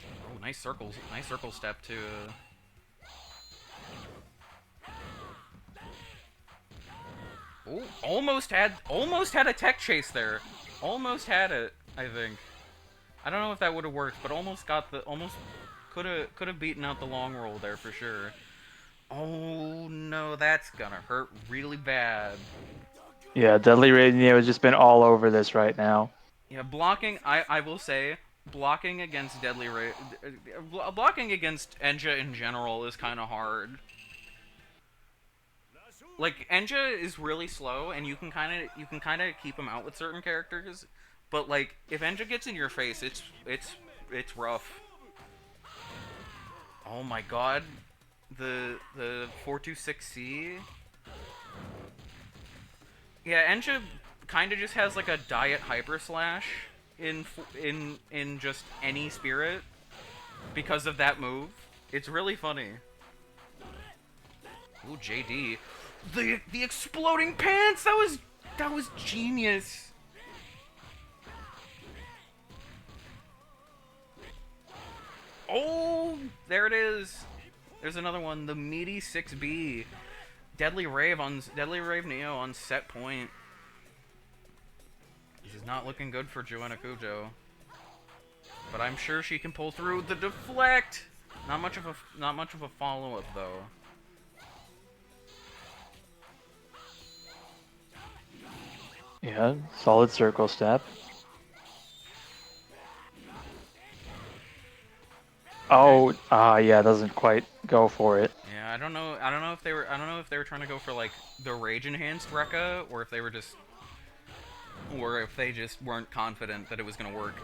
Oh, nice circles, nice circle step too. Ooh, almost had a tech chase there. Almost had it, I think. I don't know if that would have worked, but almost could have beaten out the long roll there for sure. Oh no, that's gonna hurt really bad. Yeah, Deadly Radio has just been all over this right now. Yeah, blocking. I will say blocking against blocking against Enja in general is kind of hard. Like Enja is really slow, and you can kind of keep him out with certain characters, but like if Enja gets in your face, it's rough. Oh my god, the 426C. Yeah, Enja kind of just has like a diet hyper slash in just any spirit because of that move. It's really funny. Ooh, JD. The exploding pants! That was genius. Oh, there it is. There's another one, the meaty 6B. Deadly Rave Neo on set point. This is not looking good for Joanna Kujo. But I'm sure she can pull through the deflect. Not much of a follow-up though. Yeah, solid circle step. Oh, yeah, doesn't quite go for it. Yeah, I don't know if they were trying to go for like the rage enhanced Rekka, or if they just weren't confident that it was gonna work.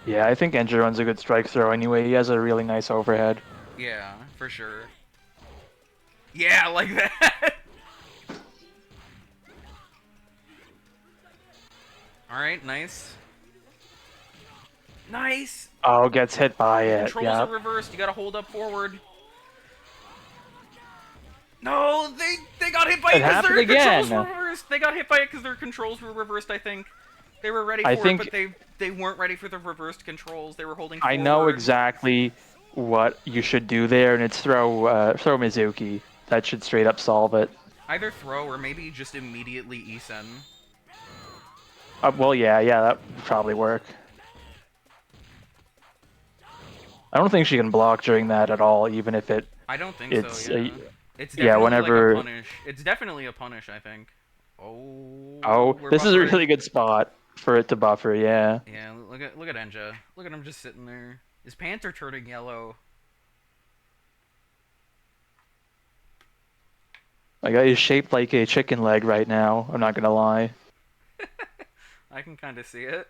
Yeah, I think Enja runs a good strike throw anyway. He has a really nice overhead. Yeah, for sure. Yeah, like that. Alright, nice. Nice! Oh, gets hit by it. Controls Yeah. are reversed, you gotta hold up forward. No, they got hit by it because their controls were reversed. They got hit by it because their controls were reversed, I think. They were ready for it, but they weren't ready for the reversed controls. They were holding forward. I know exactly what you should do there, and it's throw Mizuki. That should straight up solve it. Either throw or maybe just immediately Isen. Well, yeah, that would probably work. I don't think she can block during that at all, even if it. I don't think so. Yeah. It's definitely yeah, whenever. like a punish. It's definitely a punish, I think. Oh. Oh, this is a really good spot for it to buffer. Yeah. Yeah. Look at Enja. Look at him just sitting there. His pants are turning yellow. Like he's shaped like a chicken leg right now. I'm not gonna lie. I can kind of see it.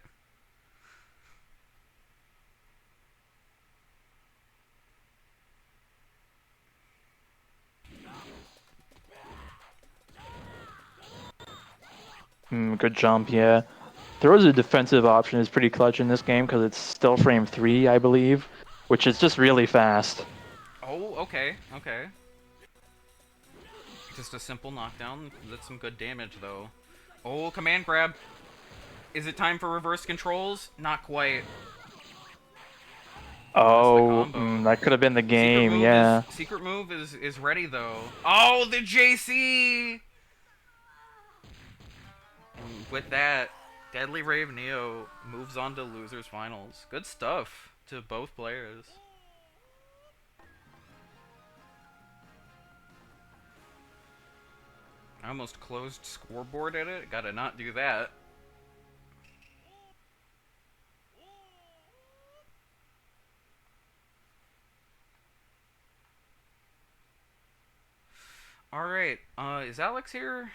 Good jump, yeah. Throws a defensive option is pretty clutch in this game because it's still frame 3, I believe, which is just really fast. Oh, okay. Just a simple knockdown. That's some good damage, though. Oh, command grab. Is it time for reverse controls? Not quite. Oh, that could have been the game, yeah. Secret move is ready, though. Oh, the JC! And with that, Deadly Rave Neo moves on to Losers Finals. Good stuff to both players. I almost closed scoreboard at it. Gotta not do that. Alright, is Alex here?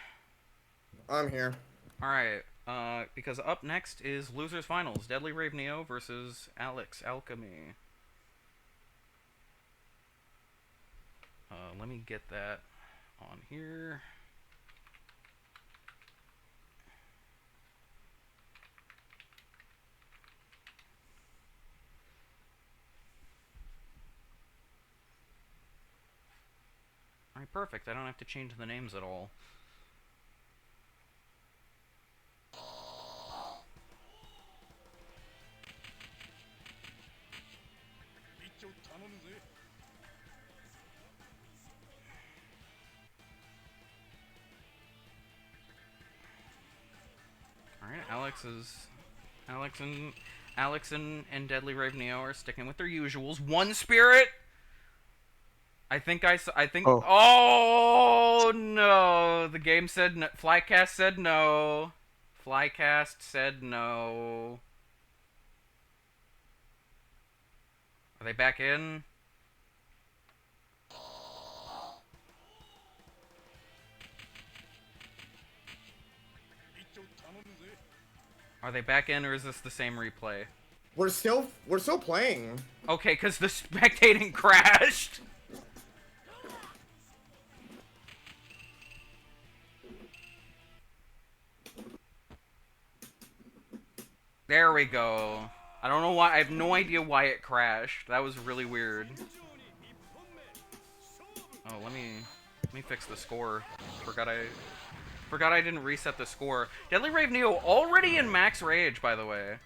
I'm here. Alright, because up next is Losers Finals. Deadly Rave Neo versus Alex Alchemy. Let me get that on here. Alright, perfect. I don't have to change the names at all. Alex is Alex and and Deadly Rave Neo are sticking with their usuals. One spirit. I think. Oh. Oh no! The game said no. Flycast said no. Flycast said no. Are they back in? Are they back in, or is this the same replay? We're still playing. Okay, because the spectating crashed. There we go. I don't know why. I have no idea why it crashed. That was really weird. Oh, let me fix the score. Forgot I didn't reset the score. Deadly Rave Neo already in max rage, by the way.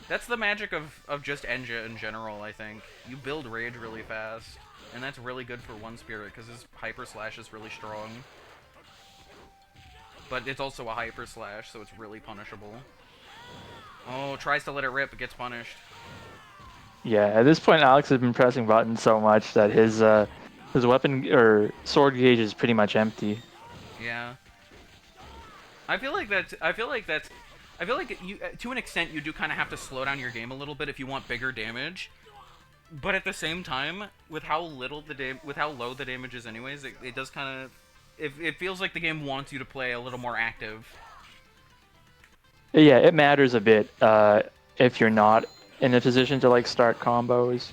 That's the magic of just Enja in general, I think. You build rage really fast, and that's really good for one spirit because his hyper slash is really strong. But it's also a hyper slash, so it's really punishable. Oh, tries to let it rip, but gets punished. Yeah, at this point, Alex has been pressing buttons so much that his weapon or sword gauge is pretty much empty. Yeah. I feel like you, to an extent, you do kind of have to slow down your game a little bit if you want bigger damage. But at the same time, with how low the damage is, anyways, it does kind of, it feels like the game wants you to play a little more active. Yeah, it matters a bit if you're not in a position to like start combos.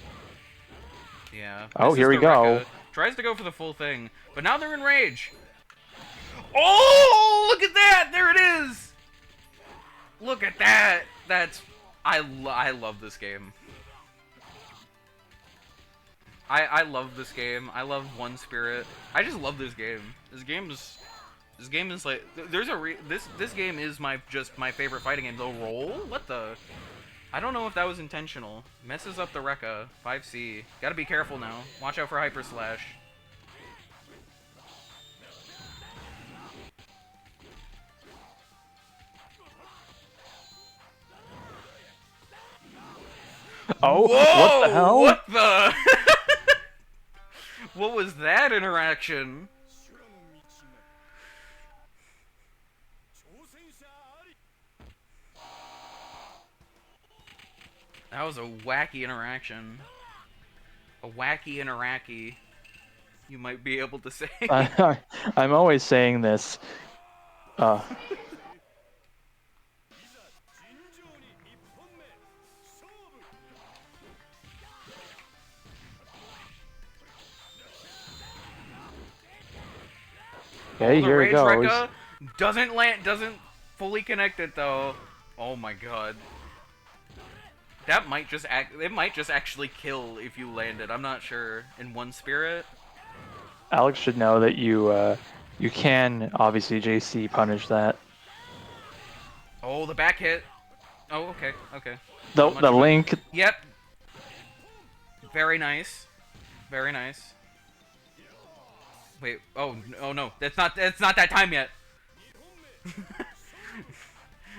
Yeah. Oh, here we go. Tries to go for the full thing, but now they're in rage. Oh, look at that! There it is. Look at that. I love this game. I love this game. I love One Spirit. I just love this game. This game is like this game is my favorite fighting game. The roll? What the? I don't know if that was intentional. Messes up the Rekka. 5C. Gotta be careful now. Watch out for Hyper Slash. Oh, whoa! What the hell? What the? What was that interaction? That was a wacky interaction. A wacky interacty, you might be able to say. I'm always saying this. Okay, here it goes. Rekka doesn't fully connect it though. Oh my god. That might just actually kill if you land it. I'm not sure. In One Spirit. Alex should know that you can obviously JC punish that. Oh, the back hit. Oh, okay, okay. The link. Yep. Very nice. Very nice. Wait. Oh no. That's not that time yet.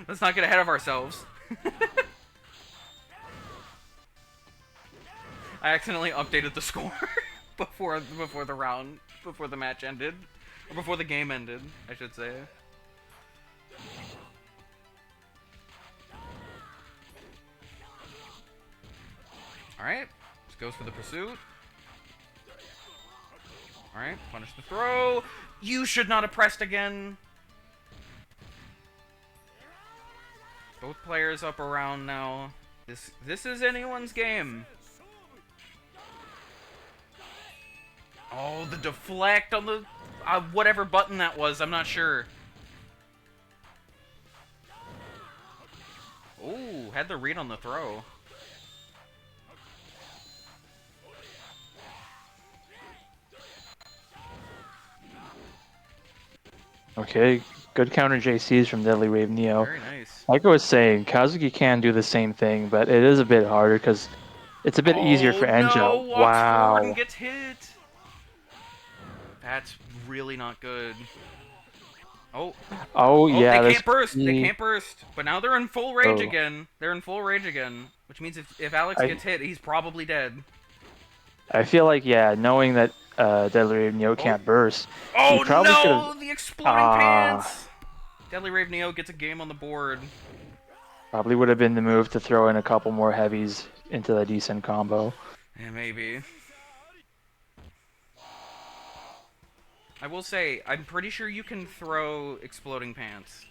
Let's not get ahead of ourselves. I accidentally updated the score before the match ended, or before the game ended, I should say. All right, just goes for the pursuit. All right, punish the throw. You should not have pressed again. Both players up around now. This is anyone's game. Oh, the deflect on the whatever button that was. I'm not sure. Ooh, had the read on the throw. Okay, good counter JCs from Deadly Wave Neo. Very nice. Like I was saying, Kazuki can do the same thing, but it is a bit harder because it's a bit easier for Enja. No, walks forward and Wow. gets hit. That's really not good. Oh, Oh oh, yeah, they this can't burst. They the can't burst. But now they're in full rage oh again. They're in full rage again, which means if Alex I gets hit, he's probably dead. I feel like yeah, knowing that Deadly Rave Neo Oh, can't burst, he oh probably should have. no! The exploding Ah, pants. Deadly Rave Neo gets a game on the board. probably would have been the move to throw in a couple more heavies into the decent combo. Yeah, maybe. I will say, I'm pretty sure you can throw exploding pants.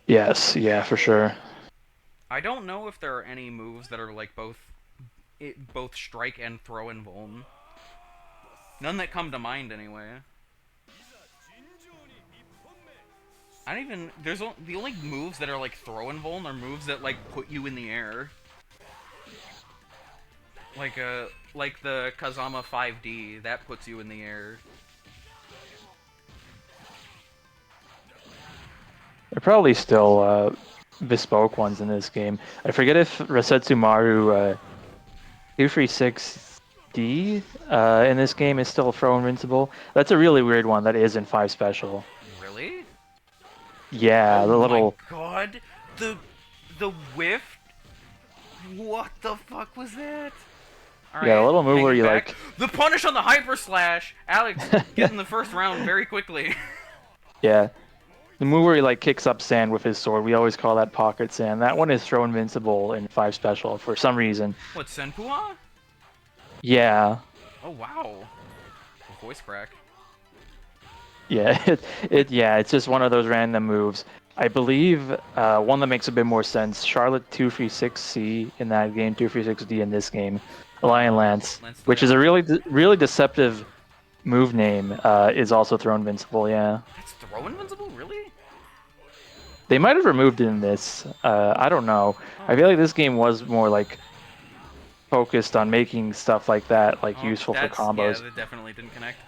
Yes, yeah, for sure. I don't know if there are any moves that are like both strike and throw and vuln. None that come to mind anyway. I don't even. The only moves that are like throw and vuln are moves that like put you in the air. Like the Kazama 5D that puts you in the air. There are probably still bespoke ones in this game. I forget if Resetsu Maru 236D in this game is still throw invincible. That's a really weird one that is in 5 special. Really? Yeah, Oh the my little god! The whiff. What the fuck was that? Alright, yeah, the little move where hanging you back. like The punish on the hyper slash. Alex getting the first round very quickly. yeah. The move where he like kicks up sand with his sword, we always call that pocket sand. That one is throw invincible in 5 special for some reason. What, Senpua? Yeah. Oh wow. Voice crack. Yeah, yeah, it's just one of those random moves. I believe one that makes a bit more sense, Charlotte 236C in that game, 236D in this game, Lion Lance, Lance which is a Lion. really deceptive move name, is also throw invincible, yeah. That's throw invincible, really? They might have removed it in this. I don't know. I feel like this game was more like focused on making stuff like that like Oh, useful for that's yeah. combos. That definitely didn't connect.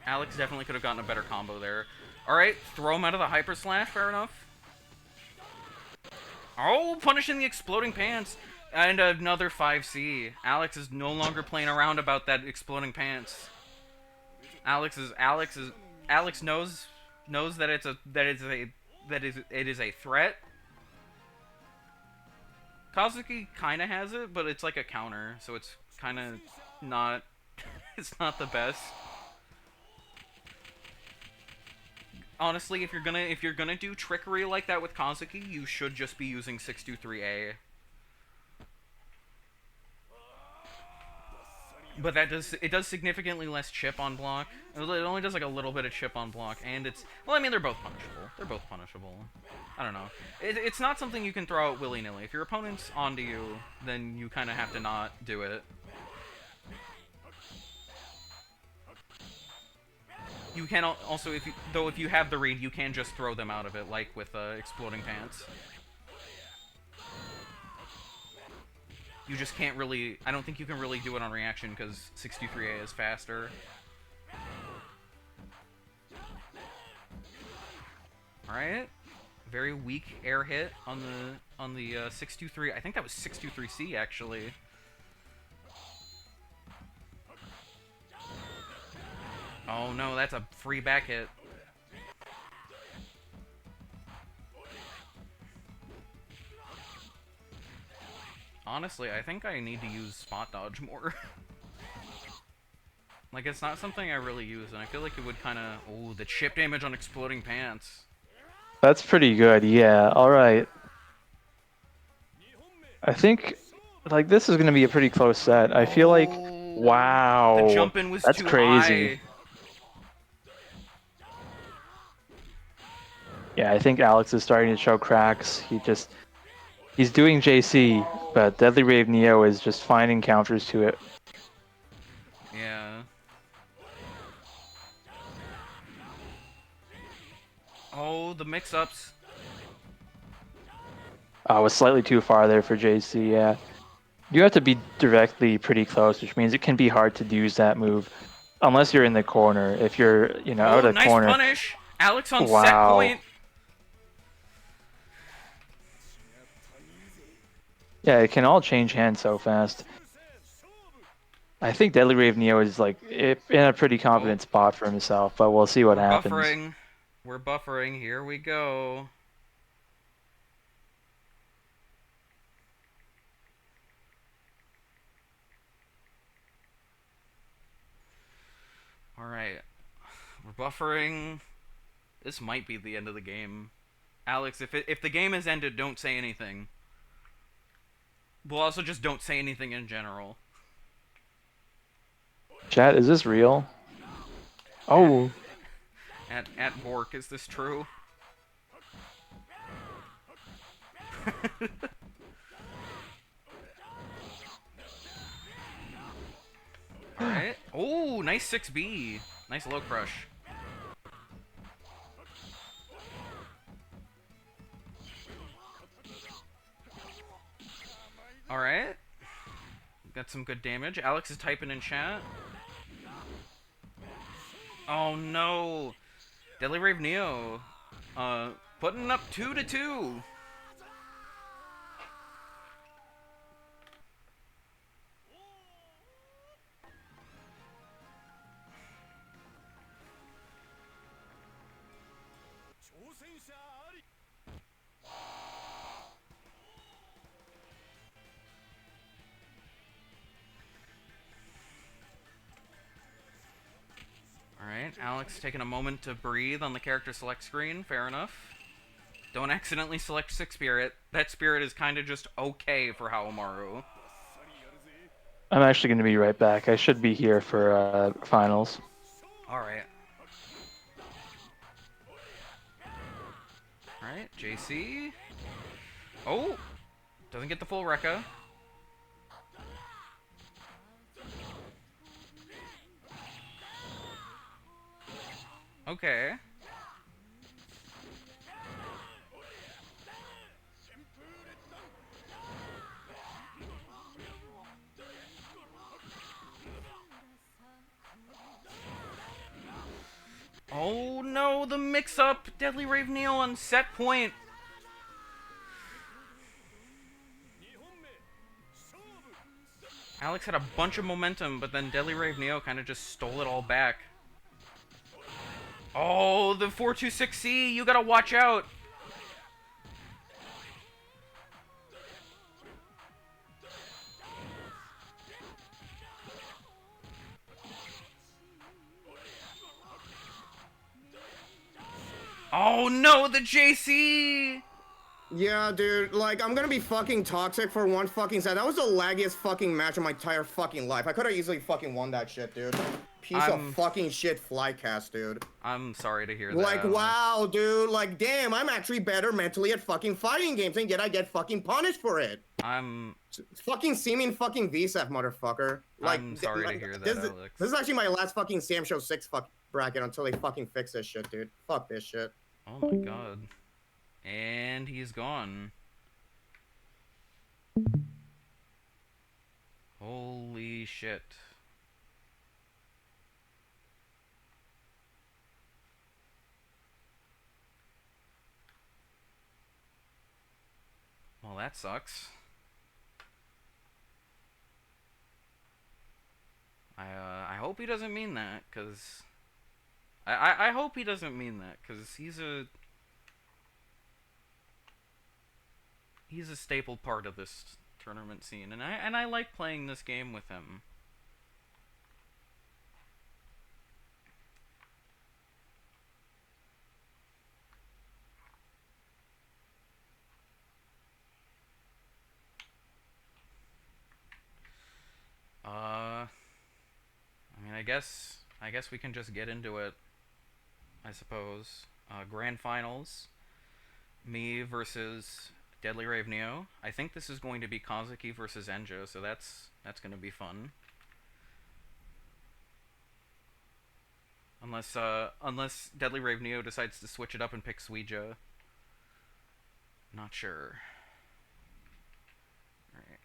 Alex definitely could have gotten a better combo there. All right, throw him out of the hyper slash. Fair enough. Oh, punishing the exploding pants and another 5C. Alex is no longer playing around about that exploding pants. Alex knows that it is a threat. Kazuki kind of has it, but it's like a counter, so it's kind of not. It's not the best. Honestly, if you're gonna do trickery like that with Kazuki, you should just be using 623A. But it does significantly less chip on block. It only does like a little bit of chip on block, and well, I mean they're both punishable. They're both punishable. I don't know. It's not something you can throw out willy-nilly. If your opponent's onto you, then you kind of have to not do it. You can also, if you have the read, you can just throw them out of it, like with exploding pants. You just can't really. I don't think you can really do it on reaction because 623A is faster. All right, very weak air hit on the 623. I think that was 623C actually. Oh no, that's a free back hit. Honestly, I think I need to use spot dodge more. Like, it's not something I really use, and I feel like it would kind of... Oh, the chip damage on exploding pants. That's pretty good, yeah. Alright. I think, like, this is going to be a pretty close set. I feel like, wow. The jump in was that's too crazy. high. Yeah, I think Alex is starting to show cracks. He's doing JC, but Deadly Rave Neo is just finding counters to it. Yeah. Oh, the mix-ups. Oh, it was slightly too far there for JC, yeah. You have to be directly pretty close, which means it can be hard to use that move. Unless you're in the corner. If you're, out of the nice corner. Punish! Alex on set Wow. point. Yeah, it can all change hands so fast. I think Deadly Rave Neo is like in a pretty confident spot for himself, but we'll see what happens. Buffering. We're buffering. Here we go. Alright. We're buffering. This might be the end of the game. Alex, if the game has ended, don't say anything. Well, also just don't say anything in general. Chat, is this real? Oh. At Bork, is this true? Alright. Oh, nice 6B. Nice low crush. Alright. Got some good damage. Alex is typing in chat. Oh no. Deadly Rave Neo. Putting up 2-2. Alright, Alex taking a moment to breathe on the character select screen. Fair enough. Don't accidentally select 6 Spirit. That Spirit is kind of just okay for Haomaru. I'm actually going to be right back. I should be here for finals. Alright. Alright, JC. Oh! Doesn't get the full Rekka. Okay. Oh no, the mix-up! Deadly Rave Neo on set point! Alex had a bunch of momentum, but then Deadly Rave Neo kind of just stole it all back. Oh, the 426C! You gotta watch out! Oh no, the JC! Yeah, dude, like, I'm gonna be fucking toxic for one fucking set. That was the laggiest fucking match of my entire fucking life. I could've easily fucking won that shit, dude. Piece of fucking shit flycast, dude. I'm sorry to hear that. Like, wow, dude, like, damn, I'm actually better mentally at fucking fighting games, and yet I get fucking punished for it. It's fucking seeming fucking VSF, motherfucker. Like, I'm sorry to hear that, Alex. This is actually my last fucking Sam Show 6 fucking bracket until they fucking fix this shit, dude. Fuck this shit. Oh my god. And he's gone. Holy shit. Well, that sucks. I hope he doesn't mean that, cause I hope he doesn't mean that, cause he's a staple part of this tournament scene, and I like playing this game with him. I mean, I guess we can just get into it, I suppose. Grand Finals. Me versus Deadly Rave Neo. I think this is going to be Kazuki versus Enjo, so that's going to be fun. Unless Deadly Rave Neo decides to switch it up and pick Suija. Not sure. Alright.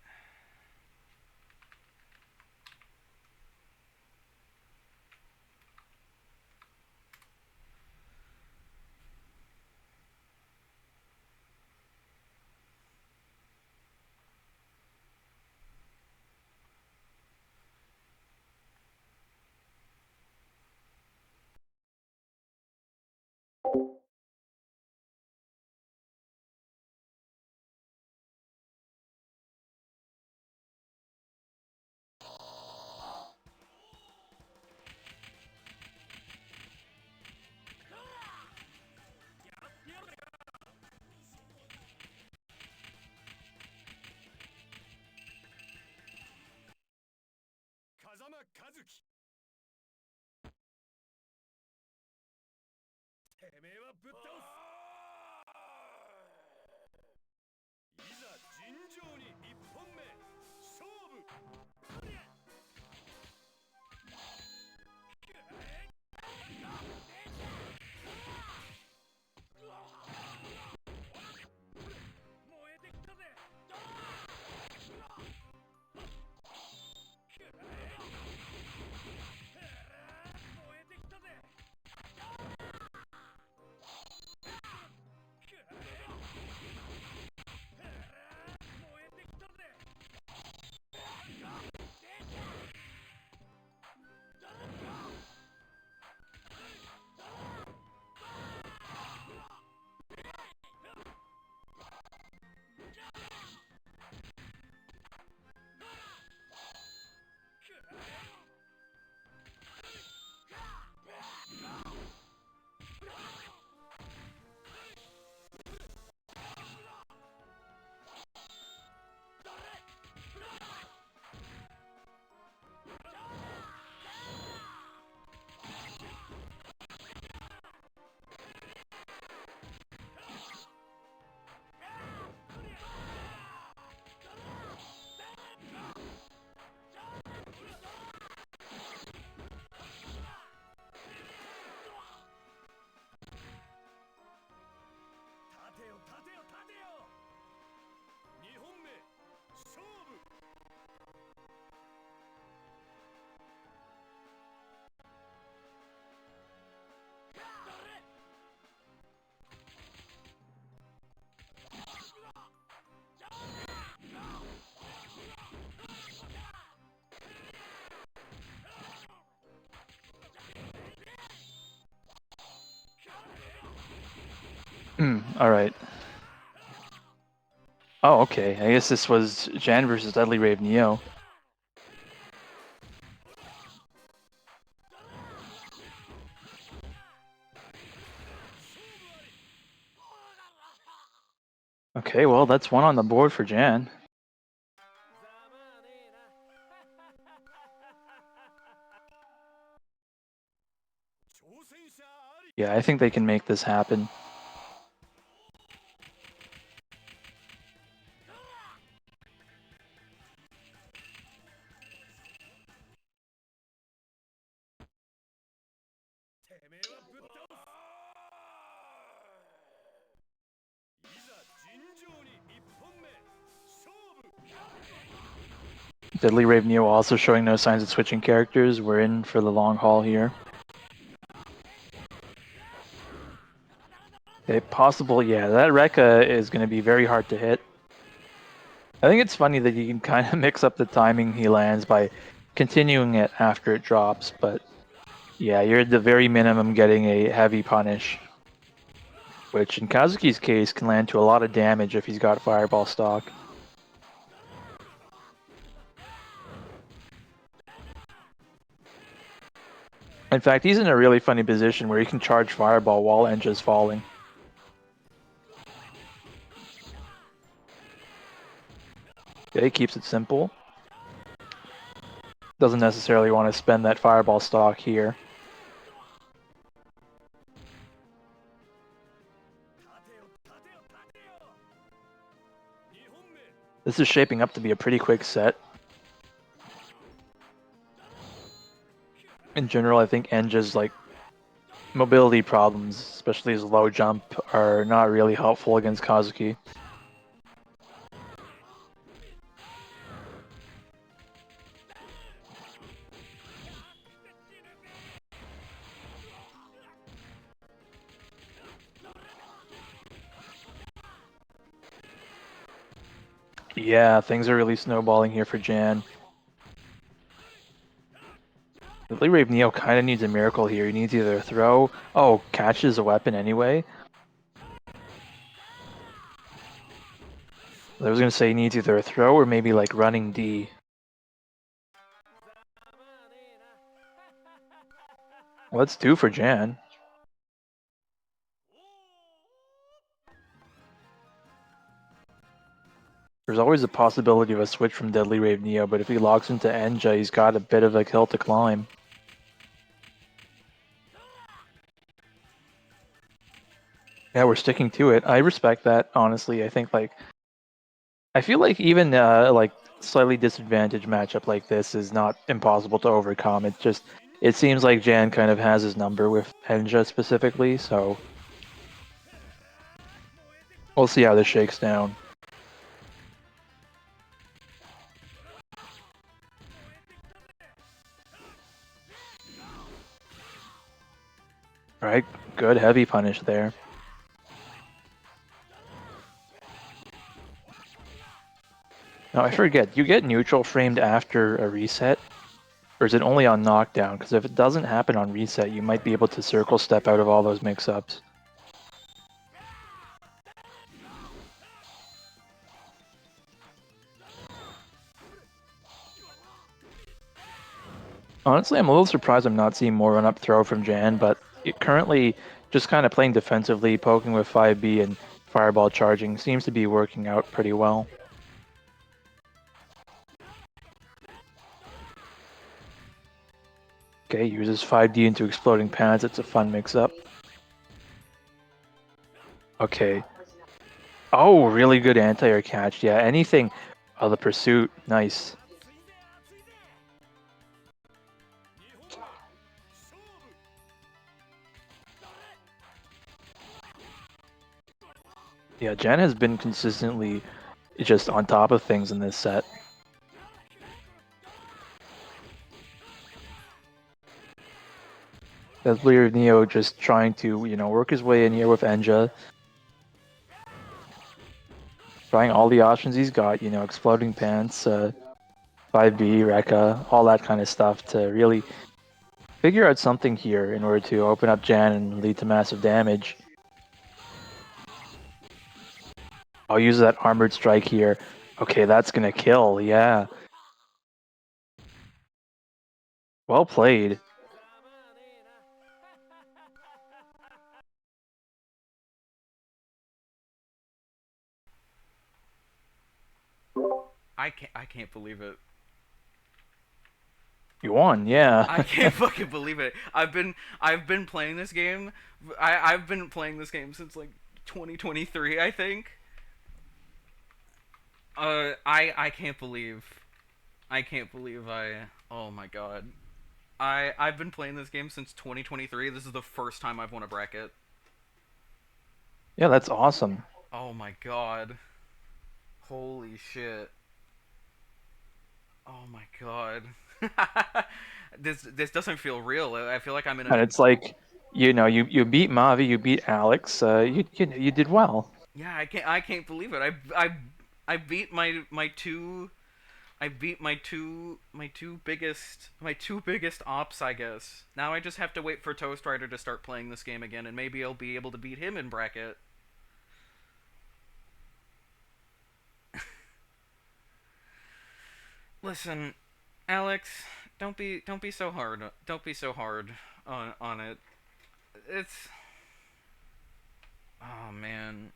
Alright. Oh, okay. I guess this was Jan versus Deadly Rave Neo. Okay, well, that's one on the board for Jan. Yeah, I think they can make this happen. Deadly Rave Neo also showing no signs of switching characters. We're in for the long haul here. Okay, possible, yeah, that Rekka is going to be very hard to hit. I think it's funny that you can kind of mix up the timing he lands by continuing it after it drops, but yeah, you're at the very minimum getting a heavy punish, which in Kazuki's case can land to a lot of damage if he's got Fireball stock. In fact, he's in a really funny position where he can charge Fireball while Enja's falling. Okay, keeps it simple. Doesn't necessarily want to spend that Fireball stock here. This is shaping up to be a pretty quick set. In general, I think Enja's mobility problems, especially his low jump, are not really helpful against Kazuki. Yeah, things are really snowballing here for Jan. Deadly Rave Neo kind of needs a miracle here. He needs either a throw... Oh, catches a weapon anyway. I was going to say he needs either a throw or maybe running D. Well, that's 2 for Jan. There's always a possibility of a switch from Deadly Rave Neo, but if he logs into Enja, he's got a bit of a hill to climb. Yeah, we're sticking to it. I respect that, honestly. I think like I feel like even like slightly disadvantaged matchup like this is not impossible to overcome. It seems like Jan kind of has his number with Henja specifically, so we'll see how this shakes down. All right, good heavy punish there. Now I forget, you get neutral framed after a reset, or is it only on knockdown? Because if it doesn't happen on reset, you might be able to circle step out of all those mix-ups. Honestly, I'm a little surprised I'm not seeing more run-up throw from Jan, but currently just kind of playing defensively, poking with 5B and fireball charging seems to be working out pretty well. Okay, uses 5D into exploding pants. It's a fun mix-up. Okay. Oh, really good anti-air catch. Yeah, anything. Oh, the pursuit. Nice. Yeah, Jan has been consistently just on top of things in this set. That's weird. Neo just trying to, work his way in here with Enja. Trying all the options he's got, exploding pants, 5B, Rekka, all that kind of stuff to really figure out something here in order to open up Jan and lead to massive damage. I'll use that armored strike here. Okay, that's gonna kill, yeah. Well played. I can't believe it. You won, yeah. I can't fucking believe it. I've been playing this game. I've been playing this game since like 2023, I think. I can't believe. I can't believe I. Oh my god. I've been playing this game since 2023. This is the first time I've won a bracket. Yeah, that's awesome. Oh my god. Holy shit. Oh my god. This doesn't feel real. I feel like I'm in And a. it's like, you beat Mavi, you beat Alex, you did well. Yeah, I can't believe it. I beat my two. I beat my two biggest ops, I guess. Now I just have to wait for Toast Rider to start playing this game again, and maybe I'll be able to beat him in bracket. Listen, Alex, don't be so hard. Don't be so hard on it. It's oh man.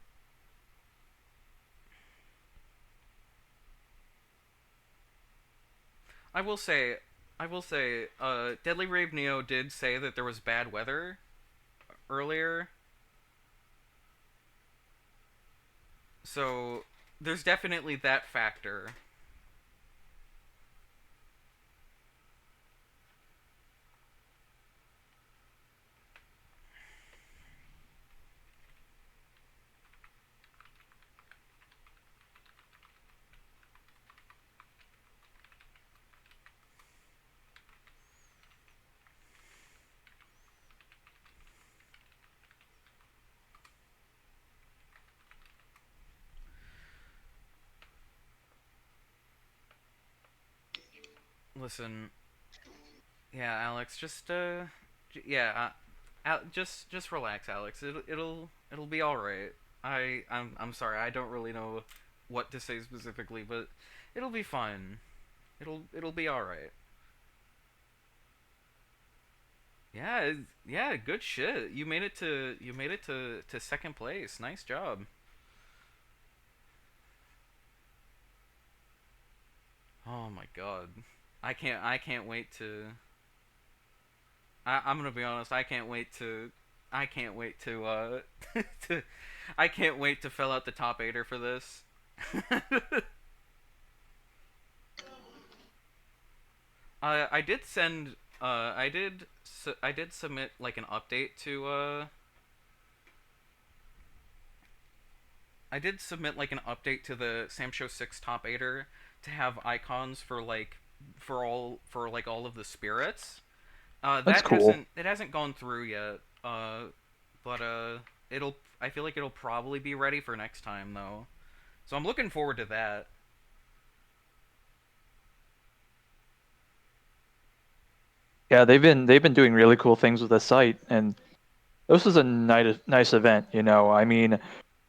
I will say, Deadly Rave Neo did say that there was bad weather earlier, so there's definitely that factor. Listen, yeah, Alex, yeah, just relax, Alex. It'll be all right. I'm sorry. I don't really know what to say specifically, but it'll be fine. It'll be all right. Yeah, yeah, good shit. You made it to second place. Nice job. Oh my god. I can't wait to I'm gonna be honest, I can't wait to I can't wait to fill out the top 8er for this. I did send. I did submit like an update to. I did submit like an update to the Sam Show 6 top 8er to have icons for like all of the spirits. That's That cool. hasn't gone through yet. But it'll I feel like it'll probably be ready for next time though. So I'm looking forward to that. Yeah, they've been doing really cool things with the site, and this was a nice event. I mean,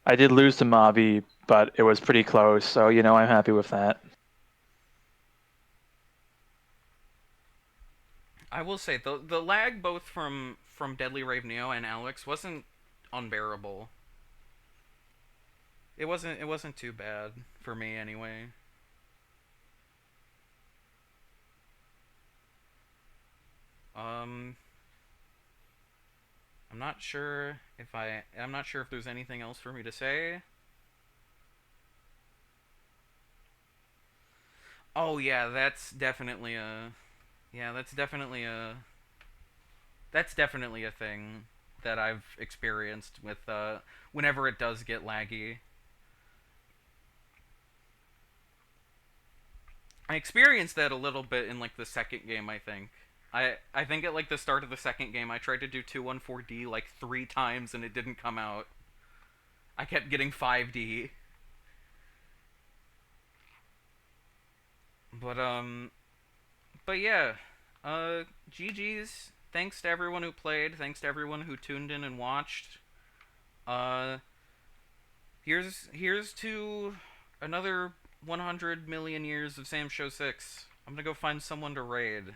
I did lose to Mavi, but it was pretty close, so I'm happy with that. I will say the lag both from Deadly Rave Neo and Alex wasn't unbearable. It wasn't too bad for me anyway. Um I'm not sure if there's anything else for me to say. Oh yeah, yeah, that's definitely a thing that I've experienced with whenever it does get laggy. I experienced that a little bit in like the second game, I think. I think at like the start of the second game I tried to do 214D like 3 times and it didn't come out. I kept getting 5D. But but yeah. GG's. Thanks to everyone who played. Thanks to everyone who tuned in and watched. Uh here's to another 100 million years of Sam Show 6. I'm gonna go find someone to raid.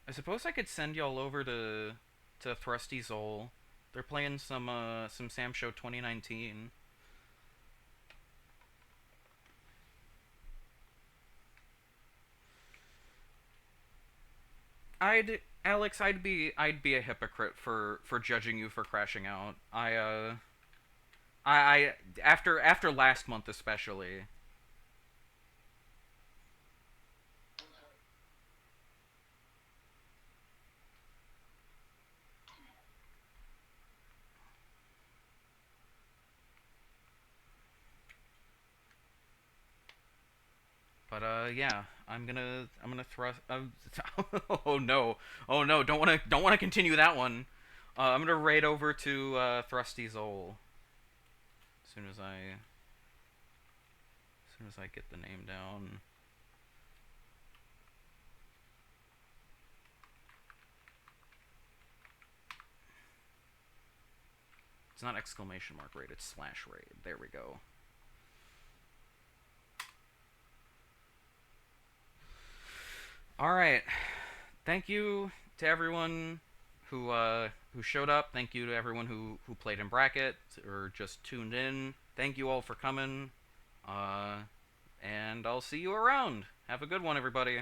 I suppose I could send y'all over to Thrusty Zol. They're playing some Sam Show 2019. I'd be a hypocrite for judging you for crashing out. I after last month especially. Yeah, I'm gonna thrust. Oh no, oh no! Don't wanna continue that one. I'm gonna raid over to Thrusty Zol as soon as I get the name down. It's not exclamation mark raid. It's slash raid. There we go. All right. Thank you to everyone who showed up. Thank you to everyone who played in bracket or just tuned in. Thank you all for coming. And I'll see you around. Have a good one, everybody.